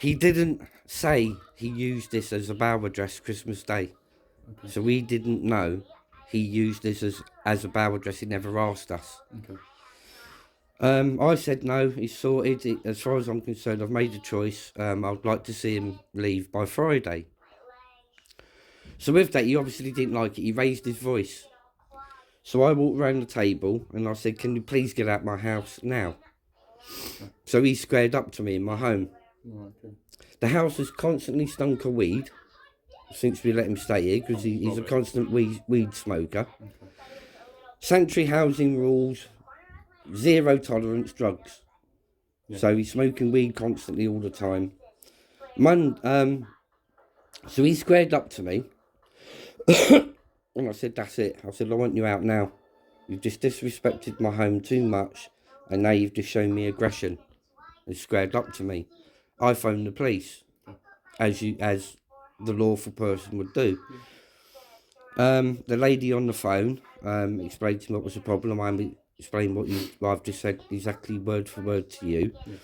He didn't say he used this as a bow address Christmas Day. Okay. So we didn't know he used this as a bow address. He never asked us. Okay. I said no, he's sorted. As far as I'm concerned, I've made a choice. I'd like to see him leave by Friday. So with that, he obviously didn't like it. He raised his voice. So I walked around the table and I said, "Can you please get out my house now?" Okay. So he squared up to me in my home. Okay. The house has constantly stunk of weed since we let him stay here, because he's a constant weed smoker. Okay. Sanctuary housing rules, 0 tolerance drugs. Yeah. So he's smoking weed constantly all the time. So he squared up to me. And I said, "That's it." I said, "I want you out now. You've just disrespected my home too much, and now you've just shown me aggression." And squared up to me. I phoned the police, as the lawful person would do. The lady on the phone explained to me what was the problem. I explained what I've just said exactly word for word to you. Yeah.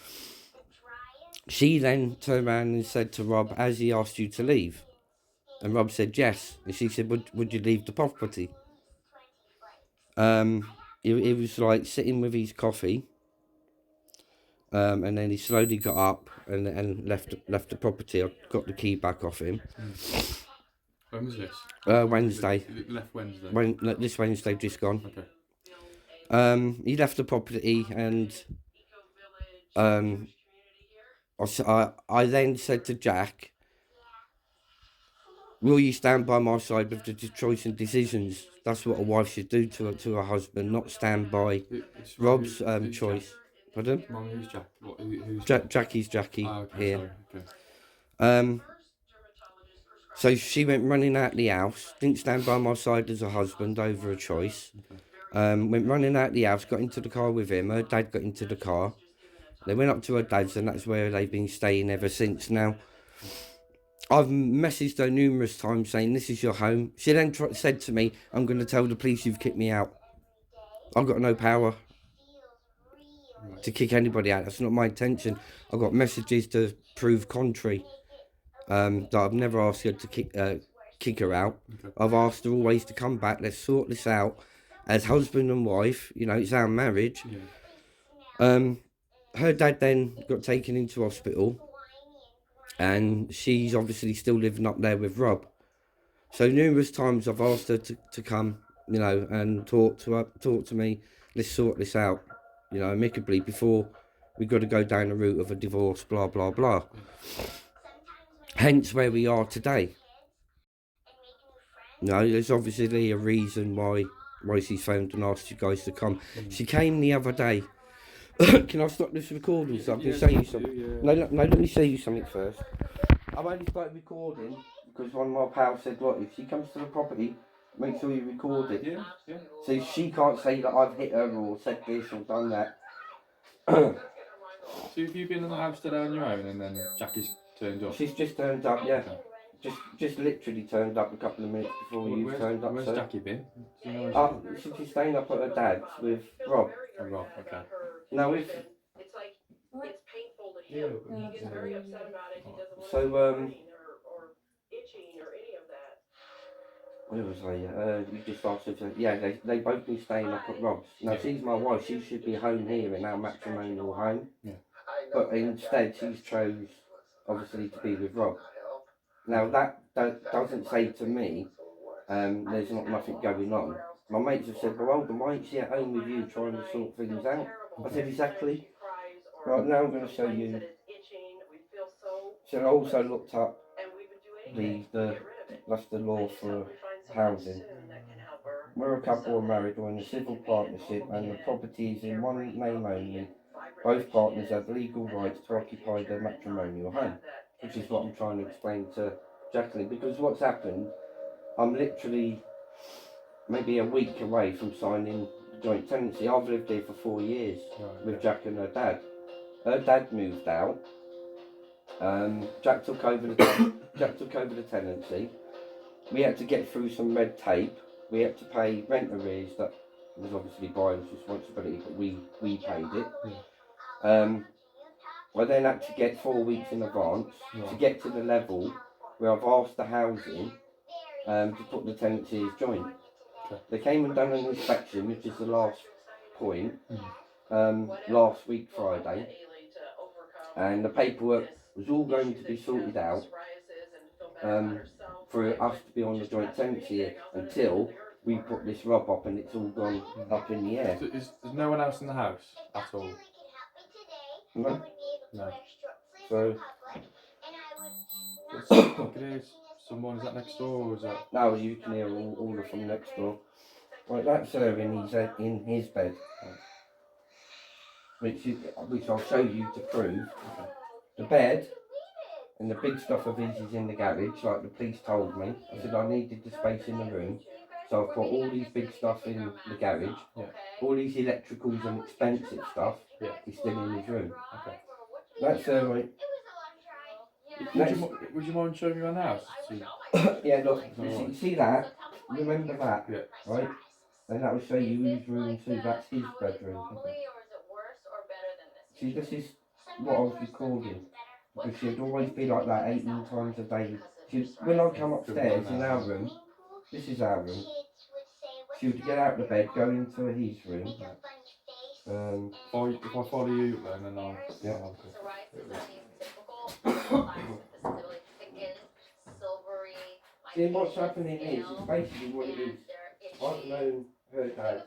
She then turned around and said to Rob, "Has he asked you to leave?" And Rob said yes. And she said, would you leave the property? He was like sitting with his coffee. And then he slowly got up and left the property. I got the key back off him. When was this? Wednesday. It left Wednesday. This Wednesday just gone. Okay. He left the property and I then said to Jack, will you stand by my side with the choice and decisions? That's what a wife should do to her husband, not stand by It's Rob's who's choice. Jack? Pardon? Mum, who's Jack? Who's Jackie's Jackie Ah, okay, here. sorry. Okay. So she went running out the house, didn't stand by my side as a husband over a choice. Went running out the house, got into the car with him. Her dad got into the car. They went up to her dad's, and that's where they've been staying ever since. Now, I've messaged her numerous times saying, this is your home. She then said to me, I'm going to tell the police you've kicked me out. I've got no power to kick anybody out. That's not my intention. I've got messages to prove contrary. That I've never asked her to kick her out. Okay. I've asked her always to come back. Let's sort this out as husband and wife. You know, it's our marriage. Yeah. Her dad then got taken into hospital, and she's obviously still living up there with Rob. So numerous times I've asked her to come, you know, and talk to me. Let's sort this out, you know, amicably before we got to go down the route of a divorce. Blah blah blah. Hence where we are today. No, there's obviously a reason why she's phoned and asked you guys to come. She came the other day. Can I stop this recording so I can show you something? Yeah. No, let me show you something first. I've only started recording because one of my pals said, look, if she comes to the property, make sure you record it. Yeah. So she can't say that I've hit her or said this or done that. So have you been in the house today on your own and then Jackie's turned up? She's just turned up, yeah. Just literally turned up a couple of minutes before you turned up. Where's So. Jackie been? Do you know where She's just staying up at her dad's with Rob. Oh, Rob, okay. Now if It's like, it's painful to him. He gets very upset about it. He doesn't want So, to or itching or any of that. where was I? You just asked her. Yeah, they both been staying up at Rob's. Now she's my wife. She should be home here in our matrimonial home. Yeah. But instead she's chose obviously to be with Rob. Now that doesn't say to me there's nothing going on. My mates have said, well, Alden, why ain't she at home with you trying to sort things out? I said, exactly. Right, now I'm going to show you. So I also looked up that's the law for housing. We're a couple or married or in a civil partnership and the property is in one name only. Both partners have legal rights to occupy their matrimonial home, which is what I'm trying to explain to Jacqueline, because what's happened, I'm literally maybe a week away from signing joint tenancy. I've lived here for 4 years with Jack and her dad. Her dad moved out. Jack took over the tenancy. We had to get through some red tape. We had to pay rent arrears that was obviously buyer's responsibility, but we paid it. I then had to get 4 weeks in advance to get to the level where I've asked the housing to put the tenancy as joint. They came and done an inspection, which is the last point, last week Friday, and the paperwork was all going to be sorted out for us to be on the joint tenancy here until we put this rub up and it's all gone up in the air. So there's no one else in the house at all? No? No. So, Someone, is that next door or is that? now you can hear all from next door. Right, that's her in his bed, which I'll show you to prove. The bed and the big stuff of his is in the garage, like the police told me. I said I needed the space in the room, so I've put all these big stuff in the garage. Yeah. All these electricals and expensive stuff is still in his room. Okay. That's her, right. Would you mind showing me around the house? Yeah, look, you see that? Remember that? Yeah. Right? And that will show you his room too. That's his bedroom. See, this is what I was recording. Because she'd always be like that 18 times a day. When I come upstairs in our room, this is our room, she would get out of the bed, go into his room. If I follow you then I'll... Yeah. See, what's happening is, it's basically what it is. I've known her dad,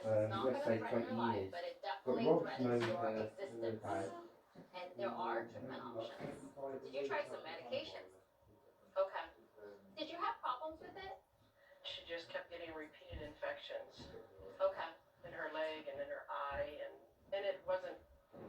let's say 20 years, but Rob's known her dad. And there are treatment options. Did you try some medications? Okay. Did you have problems with it? She just kept getting repeated infections Okay. in her leg and in her eye, and it wasn't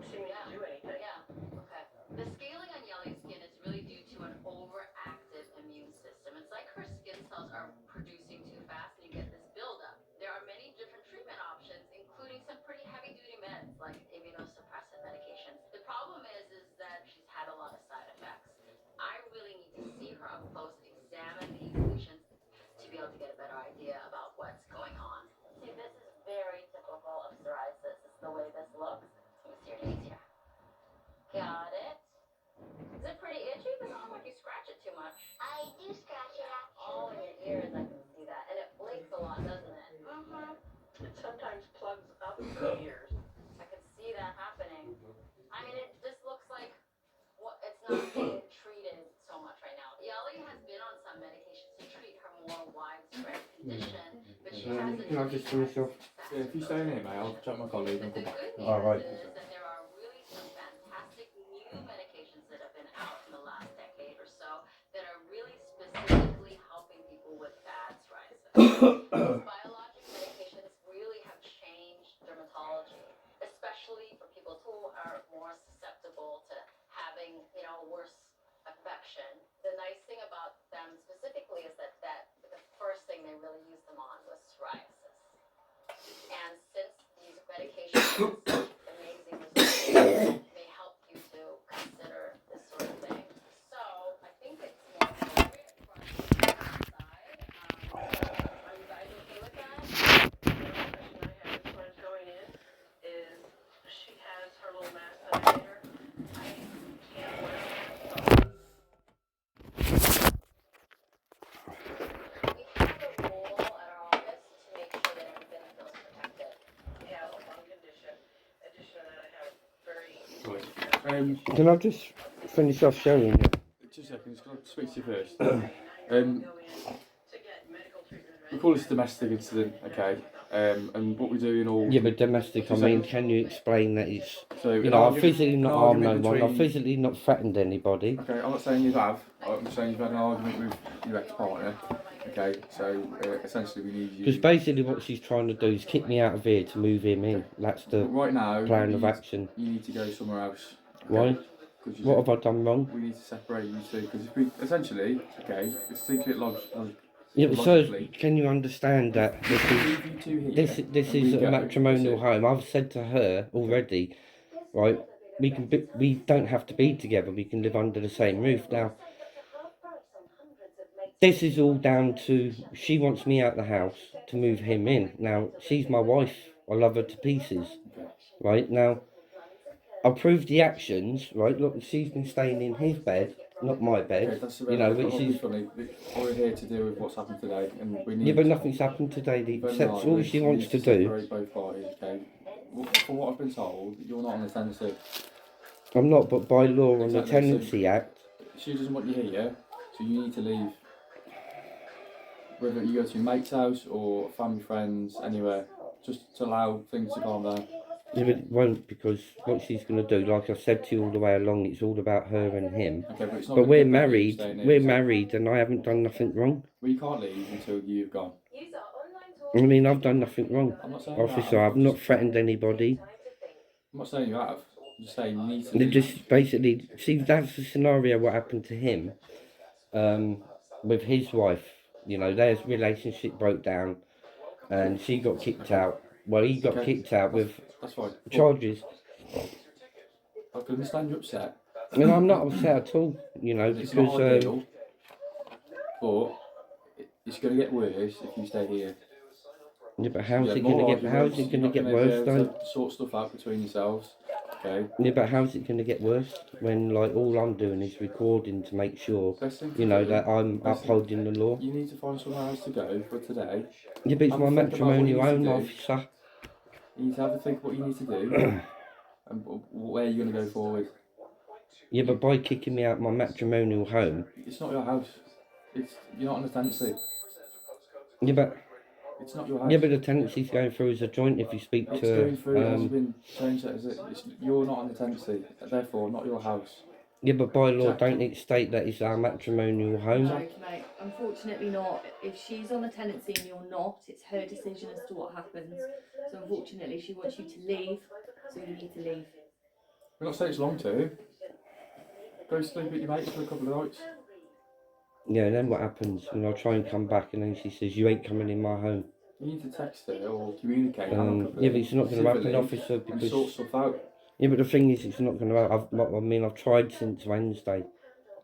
seeming to do anything. Yeah. Okay. The scaling on Yellie's skin is really due to an overactive immune system. It's like her skin cells are producing too fast and you get this buildup. There are many different treatment options, including some pretty heavy-duty meds like immunosuppressant medications. The problem is that she's had a lot of side effects. I really need to see her up close, examine these lesions to be able to get a better idea about what's going on. See, this is very typical of psoriasis. It's the way this looks. Let me see your knees here. Got it. Is it pretty itchy? It doesn't look like you scratch it too much. I do scratch it actually. All in your ears, I can see that. And it flakes a lot, doesn't it? It sometimes plugs up the ears. I can see that happening. I mean, it just looks like it's not being treated so much right now. Yellie has been on some medications to treat her more widespread condition, but she hasn't. Can I just finish off? Yeah, if you stay in here, mate, I'll chat with my colleague and The come back. good news Alright. is that there are really some fantastic new medications that have been out in the last decade or so that are really specifically helping people with bad psoriasis. These biologic medications really have changed dermatology, especially for people who are more susceptible to having, worse affection. The nice thing about them specifically is that the first thing they really used them on was psoriasis. And since these medications have such amazing results, may help you to consider this sort of thing. So I think it's more appropriate for us to go outside. Are you guys okay with that? The only question I have as far as going in is she has her little mask centimeter. I can't wear a mask. We have a rule at our office to make sure that everybody feels protected. Yeah, a lung condition. In addition to that, I have very Can I just finish off showing you? 2 seconds, can I speak to you first? go in to get medical treatment. We call this a domestic incident, okay? And what we do in all... Yeah, but domestic, I mean, can you explain that it's... So, You an know, I've argument- physically an not harmed no argument one, I've between- physically not threatened anybody. Okay, I'm not saying you have. I'm saying you've had an argument with your ex-partner. Okay, so essentially we need you... Because basically what she's trying to do is kick me out of here to move him in. That's But the right now, plan you of need- action. You need to go somewhere else. Why? 'Cause you What said- have I done wrong? We need to separate you two, because if we... Essentially, okay, let's think of it Yeah, but so logically. can you understand that this is... Leave you two here, This and is we a go. matrimonial That's it. home. I've said to her already, right? We don't have to be together. We can live under the same roof. Now, this is all down to she wants me out the house to move him in. Now, she's my wife. I love her to pieces, right? Now, I'll prove the actions, right? Look, she's been staying in his bed, not my Okay, bed. that's You know, irrelevant. which Not is... funny. We're here to deal with what's happened today, and we need... Yeah, but nothing's happened today. But Except no, all we she need wants to do. separate both parties, okay? Well, from what I've been told, you're not on the tenancy. I'm not, but by law on the Exactly, so- Tenancy Act, She doesn't want you here, so you need to leave. Whether you go to your mate's house or family, friends, anywhere, just to allow things to calm down. yeah, but it won't, because what she's going to do, like I said to you all the way along, it's all about her and him. Okay, but it's not. But gonna we're get better you married, staying here, we're so- married, and I haven't done nothing wrong. Well, you can't leave until you've gone. I mean, I've done nothing wrong. I'm not saying Officer, that. I've not threatened anybody. I'm not saying you have. I'm just saying you need to. They leave. just basically, see, that's the scenario what happened to him with his wife. You know, their relationship broke down and she got kicked out. Well, he got Okay. kicked out with That's fine. charges. I can understand you're upset. And I'm not upset at all, you know, It's not because ideal, but it's going to get worse if you stay here. yeah, but how's You it have going more to get? How's arguments, it going you're to not get gonna worse be able though? to sort stuff out between yourselves. Okay. Yeah, but how's it going to get worse when like all I'm doing is recording to make sure, Best thing to you know, do- that I'm best thing- upholding the law. You need to find somewhere else to go for today. Yeah, but it's Have my a think about what you matrimonial need to home, do. officer. You need to have a think what you need to do and where you're going to go forward. Yeah, but by kicking me out my matrimonial home, It's not your house. You're not on the tenancy. Yeah, but It's not your house. yeah, but the tenancy's going through as a joint. If you speak It's to, going through. It hasn't been changed. Is it? You're not on the tenancy. Therefore, not your house. yeah, but by law, Jack. don't it state that it's our matrimonial home? No, mate, unfortunately not. If she's on the tenancy and you're not, it's her decision as to what happens. So unfortunately, she wants you to leave, so you need to leave. We're not saying it's long to. Go sleep with your mates for a couple of nights. Yeah, and then what happens? And I'll try and come back, and then she says, "You ain't coming in my home." You need to text her or communicate. Yeah, but it's not going to happen, officer, and because sort stuff out. yeah, but the thing is, it's not going to happen. I've tried since Wednesday,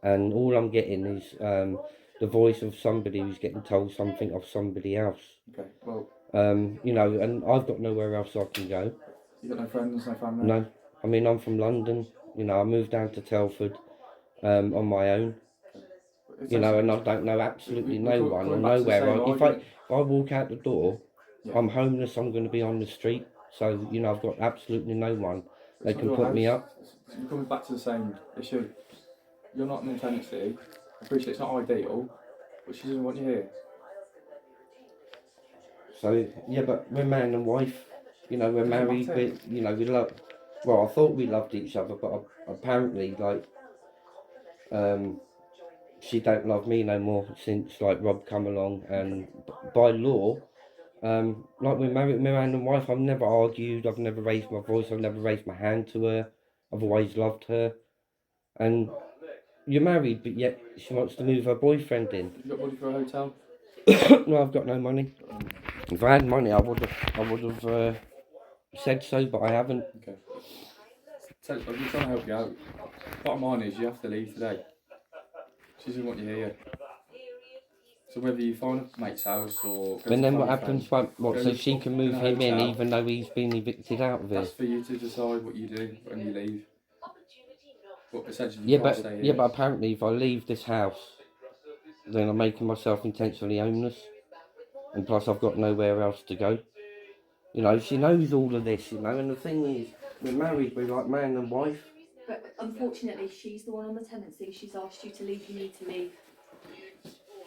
and all I'm getting is the voice of somebody who's getting told something of somebody else. Okay, well, You know, and I've got nowhere else I can go. you got no friends, no family? No, I mean, I'm from London. You know, I moved down to Telford on my own. You know, and I don't know absolutely no one or nowhere. If I walk out the door, I'm homeless. I'm going to be on the street. So you know, I've got absolutely no one. They can put me up. You're coming back to the same issue. You're not in the tenancy. I appreciate it's not ideal, but she doesn't want you here. So yeah, but we're man and wife. You know, we're married. We love. Well, I thought we loved each other, but apparently, like, she don't love me no more since like Rob come along, and by law, like we're married, man and wife. I've never argued. I've never raised my voice. I've never raised my hand to her. I've always loved her, and you're married, but yet she wants to move her boyfriend in. You got money for a hotel? No, I've got no money. If I had money, I would have said so, but I haven't. Okay. So, I'm just trying to help you out. Bottom line is you have to leave today. She doesn't want you here. So whether you find a mate's house or... And then what happens? So she can move him in even though he's been evicted out of it? That's for you to decide what you do when you leave. But essentially Yeah, but apparently if I leave this house, then I'm making myself intentionally homeless. And plus I've got nowhere else to go. You know, she knows all of this, you know, and the thing is, we're married, we're like man and wife. But unfortunately, she's the one on the tenancy. She's asked you to leave. You need to leave.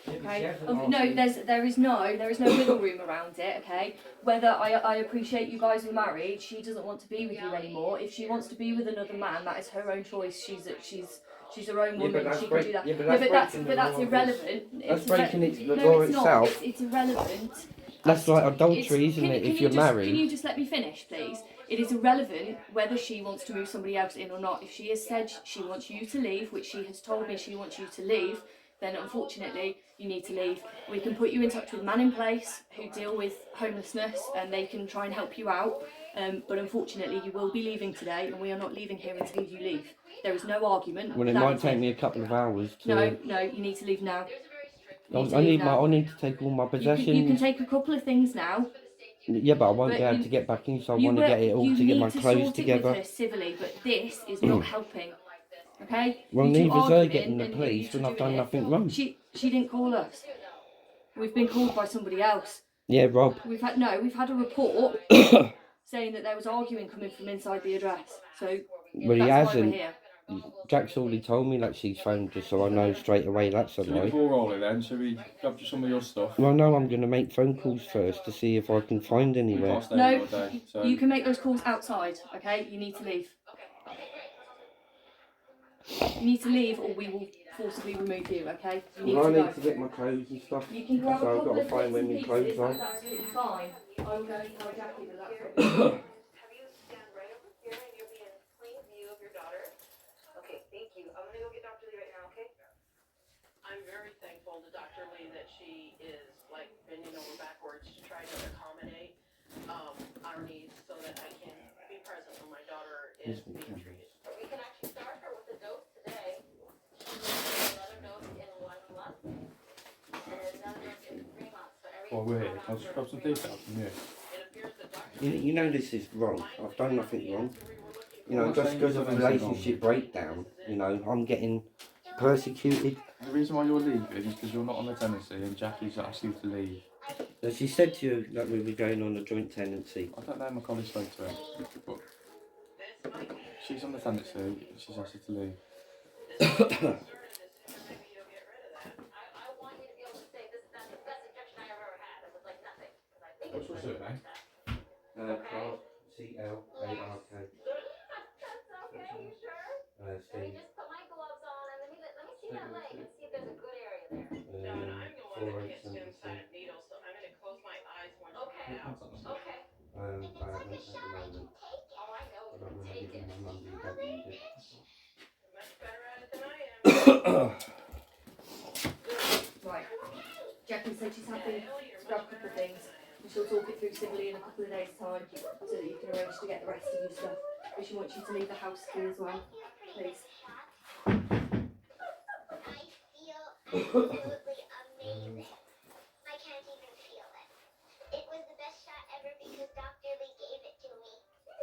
Okay. No, there is no wiggle room around it. Okay. Whether I appreciate you guys were married, she doesn't want to be with you anymore. If she wants to be with another man, that is her own choice. She's her own woman. She can do that. But that's irrelevant. That's breaking the law itself. It's irrelevant. That's like adultery, isn't it? If you're married. Can you just let me finish, please? It is irrelevant whether she wants to move somebody else in or not. If she has said she wants you to leave, which she has told me she wants you to leave, then unfortunately you need to leave. We can put you in touch with Man in Place who deal with homelessness and they can try and help you out. But unfortunately you will be leaving today and we are not leaving here until you leave. There is no argument. Well, it might take me a couple of hours to... No, you need to leave now. I need to take all my possessions. You can take a couple of things now. Yeah, but I won't be able to get back in, so I want to get it all to get my clothes together. You need to sort it with her civilly, but this is not helping. Okay? Well, neither's her getting the police when I've done nothing wrong. She didn't call us. We've been called by somebody else. Yeah, Rob. We've had a report saying that there was arguing coming from inside the address. So well, he that's hasn't. why we're here. Jack's already told me that she's phoned just so I know straight away that's a Should we get lie. the ball rolling then? Should we grab some of your stuff? Well, no, I'm going to make phone calls first to see if I can find anywhere. We can't stay No, all day, so... you can make those calls outside, okay? You need to leave. You need to leave or we will forcibly remove you, okay? You need Well, I to need to get my clothes and stuff. You can grab So a I've couple got to of find where my bits and clothes pieces, are. that's absolutely fine. I will go and tell Jackie that that's not Have you stand right over here and you'll be in plain view of your daughter? Okay, thank you. I'm gonna go get Dr. Lee right now, okay? I'm very thankful to Dr. Lee that she is like bending over backwards to try to accommodate our needs so that I can be present when my daughter is being treated. We can actually start her with a dose today. She's another dose in 1 month. And another dose in 3 months. So every While we're here, I'll just grab some details from you. You know this is wrong. I've done nothing wrong. You know, just because of a relationship breakdown, you know, I'm getting persecuted. The reason why you're leaving is because you're not on the tenancy and Jackie's asked you to leave. As she said to you that we were going on a joint tenancy. I don't know, my colleague spoke to her, but she's on the tenancy and she's asked you to leave. I want you What's your surname? Clark, C-L-A-R-K. Steve. Just put my gloves on and let me see that leg and see if there's a good area there. No, and I'm the one that gets to 4876. implant needles, so I'm going to close my eyes once you Okay. get out. Okay. If it's I like haven't a at shot, the I can moment. take it. Oh, I know But you I'm can going to take give you it. my number. You don't Really, need it. bitch? You're much better at it than I am. Right. Jackie said she's happy to grab a couple of things and she'll talk it through civilly in a couple of days' time so that you can arrange to get the rest of your stuff. But she wants you to leave the house key as well, please. I feel absolutely amazing. I can't even feel it. It was the best shot ever because Dr. Lee gave it to me.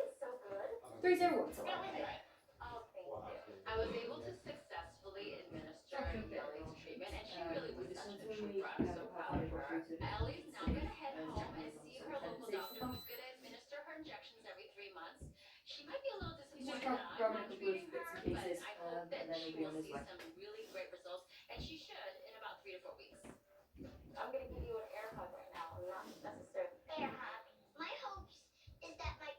It's so good. 301 to That was okay. good. Oh, thank you. I was able to successfully administer Ellie's treatment, and she really was such a trooper. I'm so proud of her. Ellie's now going to head home and see her local doctor who's going to administer her injections every 3 months. She might be a little He's just disappointed that I'm grabbing a not couple of treating bits her, and but pieces I hope that and then she he'll be will on his see way. some really great results, and she should in about 3 to 4 weeks. I'm going to give you an air hug right now. I'm not necessarily. Bear hug. My hopes is that my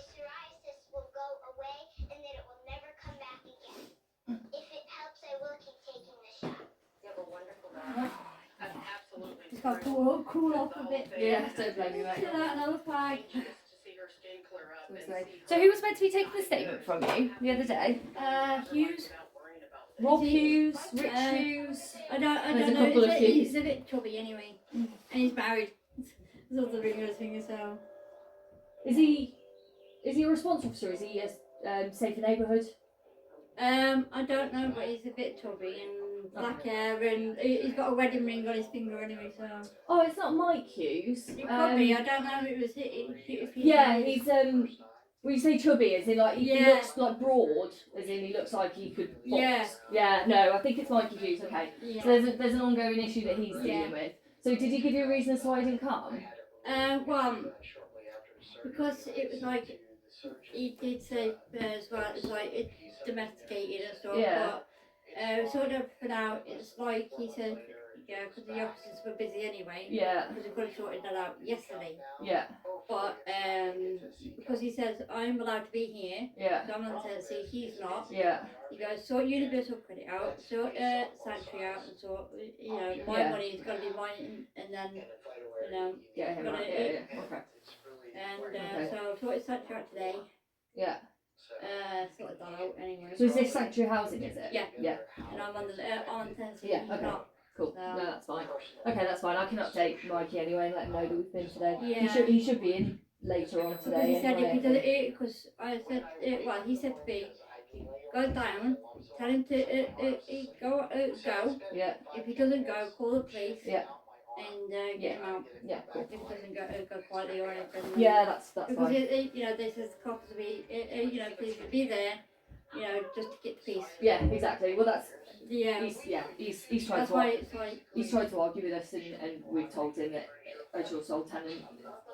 psoriasis will go away and that it will never come back again. If it helps, I will keep taking the shot. You have a wonderful daughter. I'm absolutely It's got to thrilled cool with off the a whole bit. thing. Yeah, don't blame me, mate. Chill out another fag. Anxious to see her skin clear up and see So who was meant to be taking the statement from you the other day? Hughes. without worrying about this. Rob Is he- Hughes, Rich Hughes. I There's don't a know. couple of Hughes. He's a bit chubby anyway, and he's married. There's also ring on his finger, so. Is he a response officer? Is he a safer neighbourhood? I don't know, but he's a bit chubby and black hair, and he's got a wedding ring on his finger anyway, so. Oh, it's not Mike Hughes. It could be. I don't know if it was. If he Yeah, he's when you say chubby, as in like he Yeah. looks like broad, as in he looks like he could box. Yeah. Yeah, no, I think it's Mikey Hughes. Okay. Yeah. So there's an ongoing issue that he's dealing with. So did he give you a reason as to why he didn't come? Well, because it was like he did say as well, it's like it's domesticated and stuff. Yeah. But sort of for now, it's like he said, yeah, because the officers were busy anyway. Yeah. Because we could have sorted that out yesterday. Yeah. But because he says I'm allowed to be here, Yeah. so I'm on tenancy, he's not. Yeah. He goes, sort universal credit out, sort sanctuary out, and sort, you know, my Yeah. money's got to be mine, and then, you know, Get him Got out. it. Yeah. Okay. and Okay. so sorted sanctuary out today, Yeah. sorted that out anyway. So is this sanctuary housing? Is it? Yeah. Yeah. And I'm on tenancy, Yeah, he's okay. not. Cool. So- No, that's fine. Okay, that's fine. I can update Mikey anyway and let him know that we've been today. Yeah. He should be in later on Because today. he said anyway, if he I does think. it, because I said, well, he said to me, go down, tell him to go. Yeah. If he doesn't go, call the police. Yeah. And get him out. Yeah. Cool. If he doesn't go quietly or anything. Yeah, that's Because fine. you know, this is cops to be, you know, please be there, you know, just to get the peace. Yeah, exactly. Well, that's Yeah. he's tried That's to why it's like. he's tried to argue with us, and we've told him that as your sole tenant,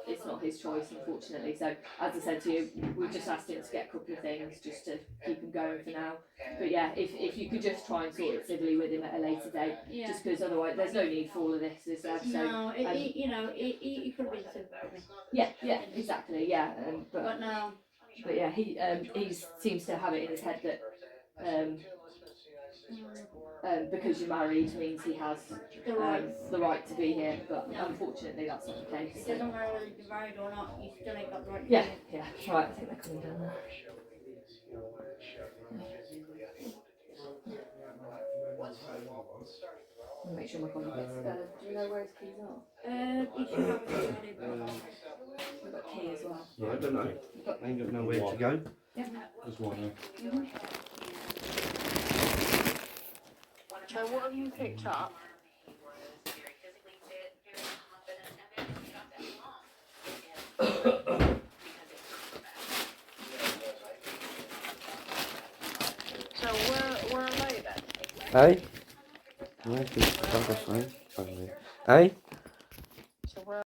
it's not his choice, unfortunately. So, as I said to you, we've just asked him to get a couple of things just to keep him going for now. But yeah, if you could just try and sort it civilly with him at a later date, Yeah. just because otherwise there's no need for all of this, is there? So, No, you know, it could have been simple for me. yeah, exactly, yeah. But no. But yeah, he seems to have it in his head that because you're married means he has the right to be here, but unfortunately that's not the case. It doesn't matter whether you're married or not, you still ain't got the right to Yeah, do it. yeah, right. I think they're coming down there. I'll make sure my colleague gets. Do you know where his keys are? You should have it already, but. We've got a key as well. Yeah, I don't know. I ain't got nowhere to go. There's one. So what have you picked up? So where are they then? Hey? Where's this? Hey?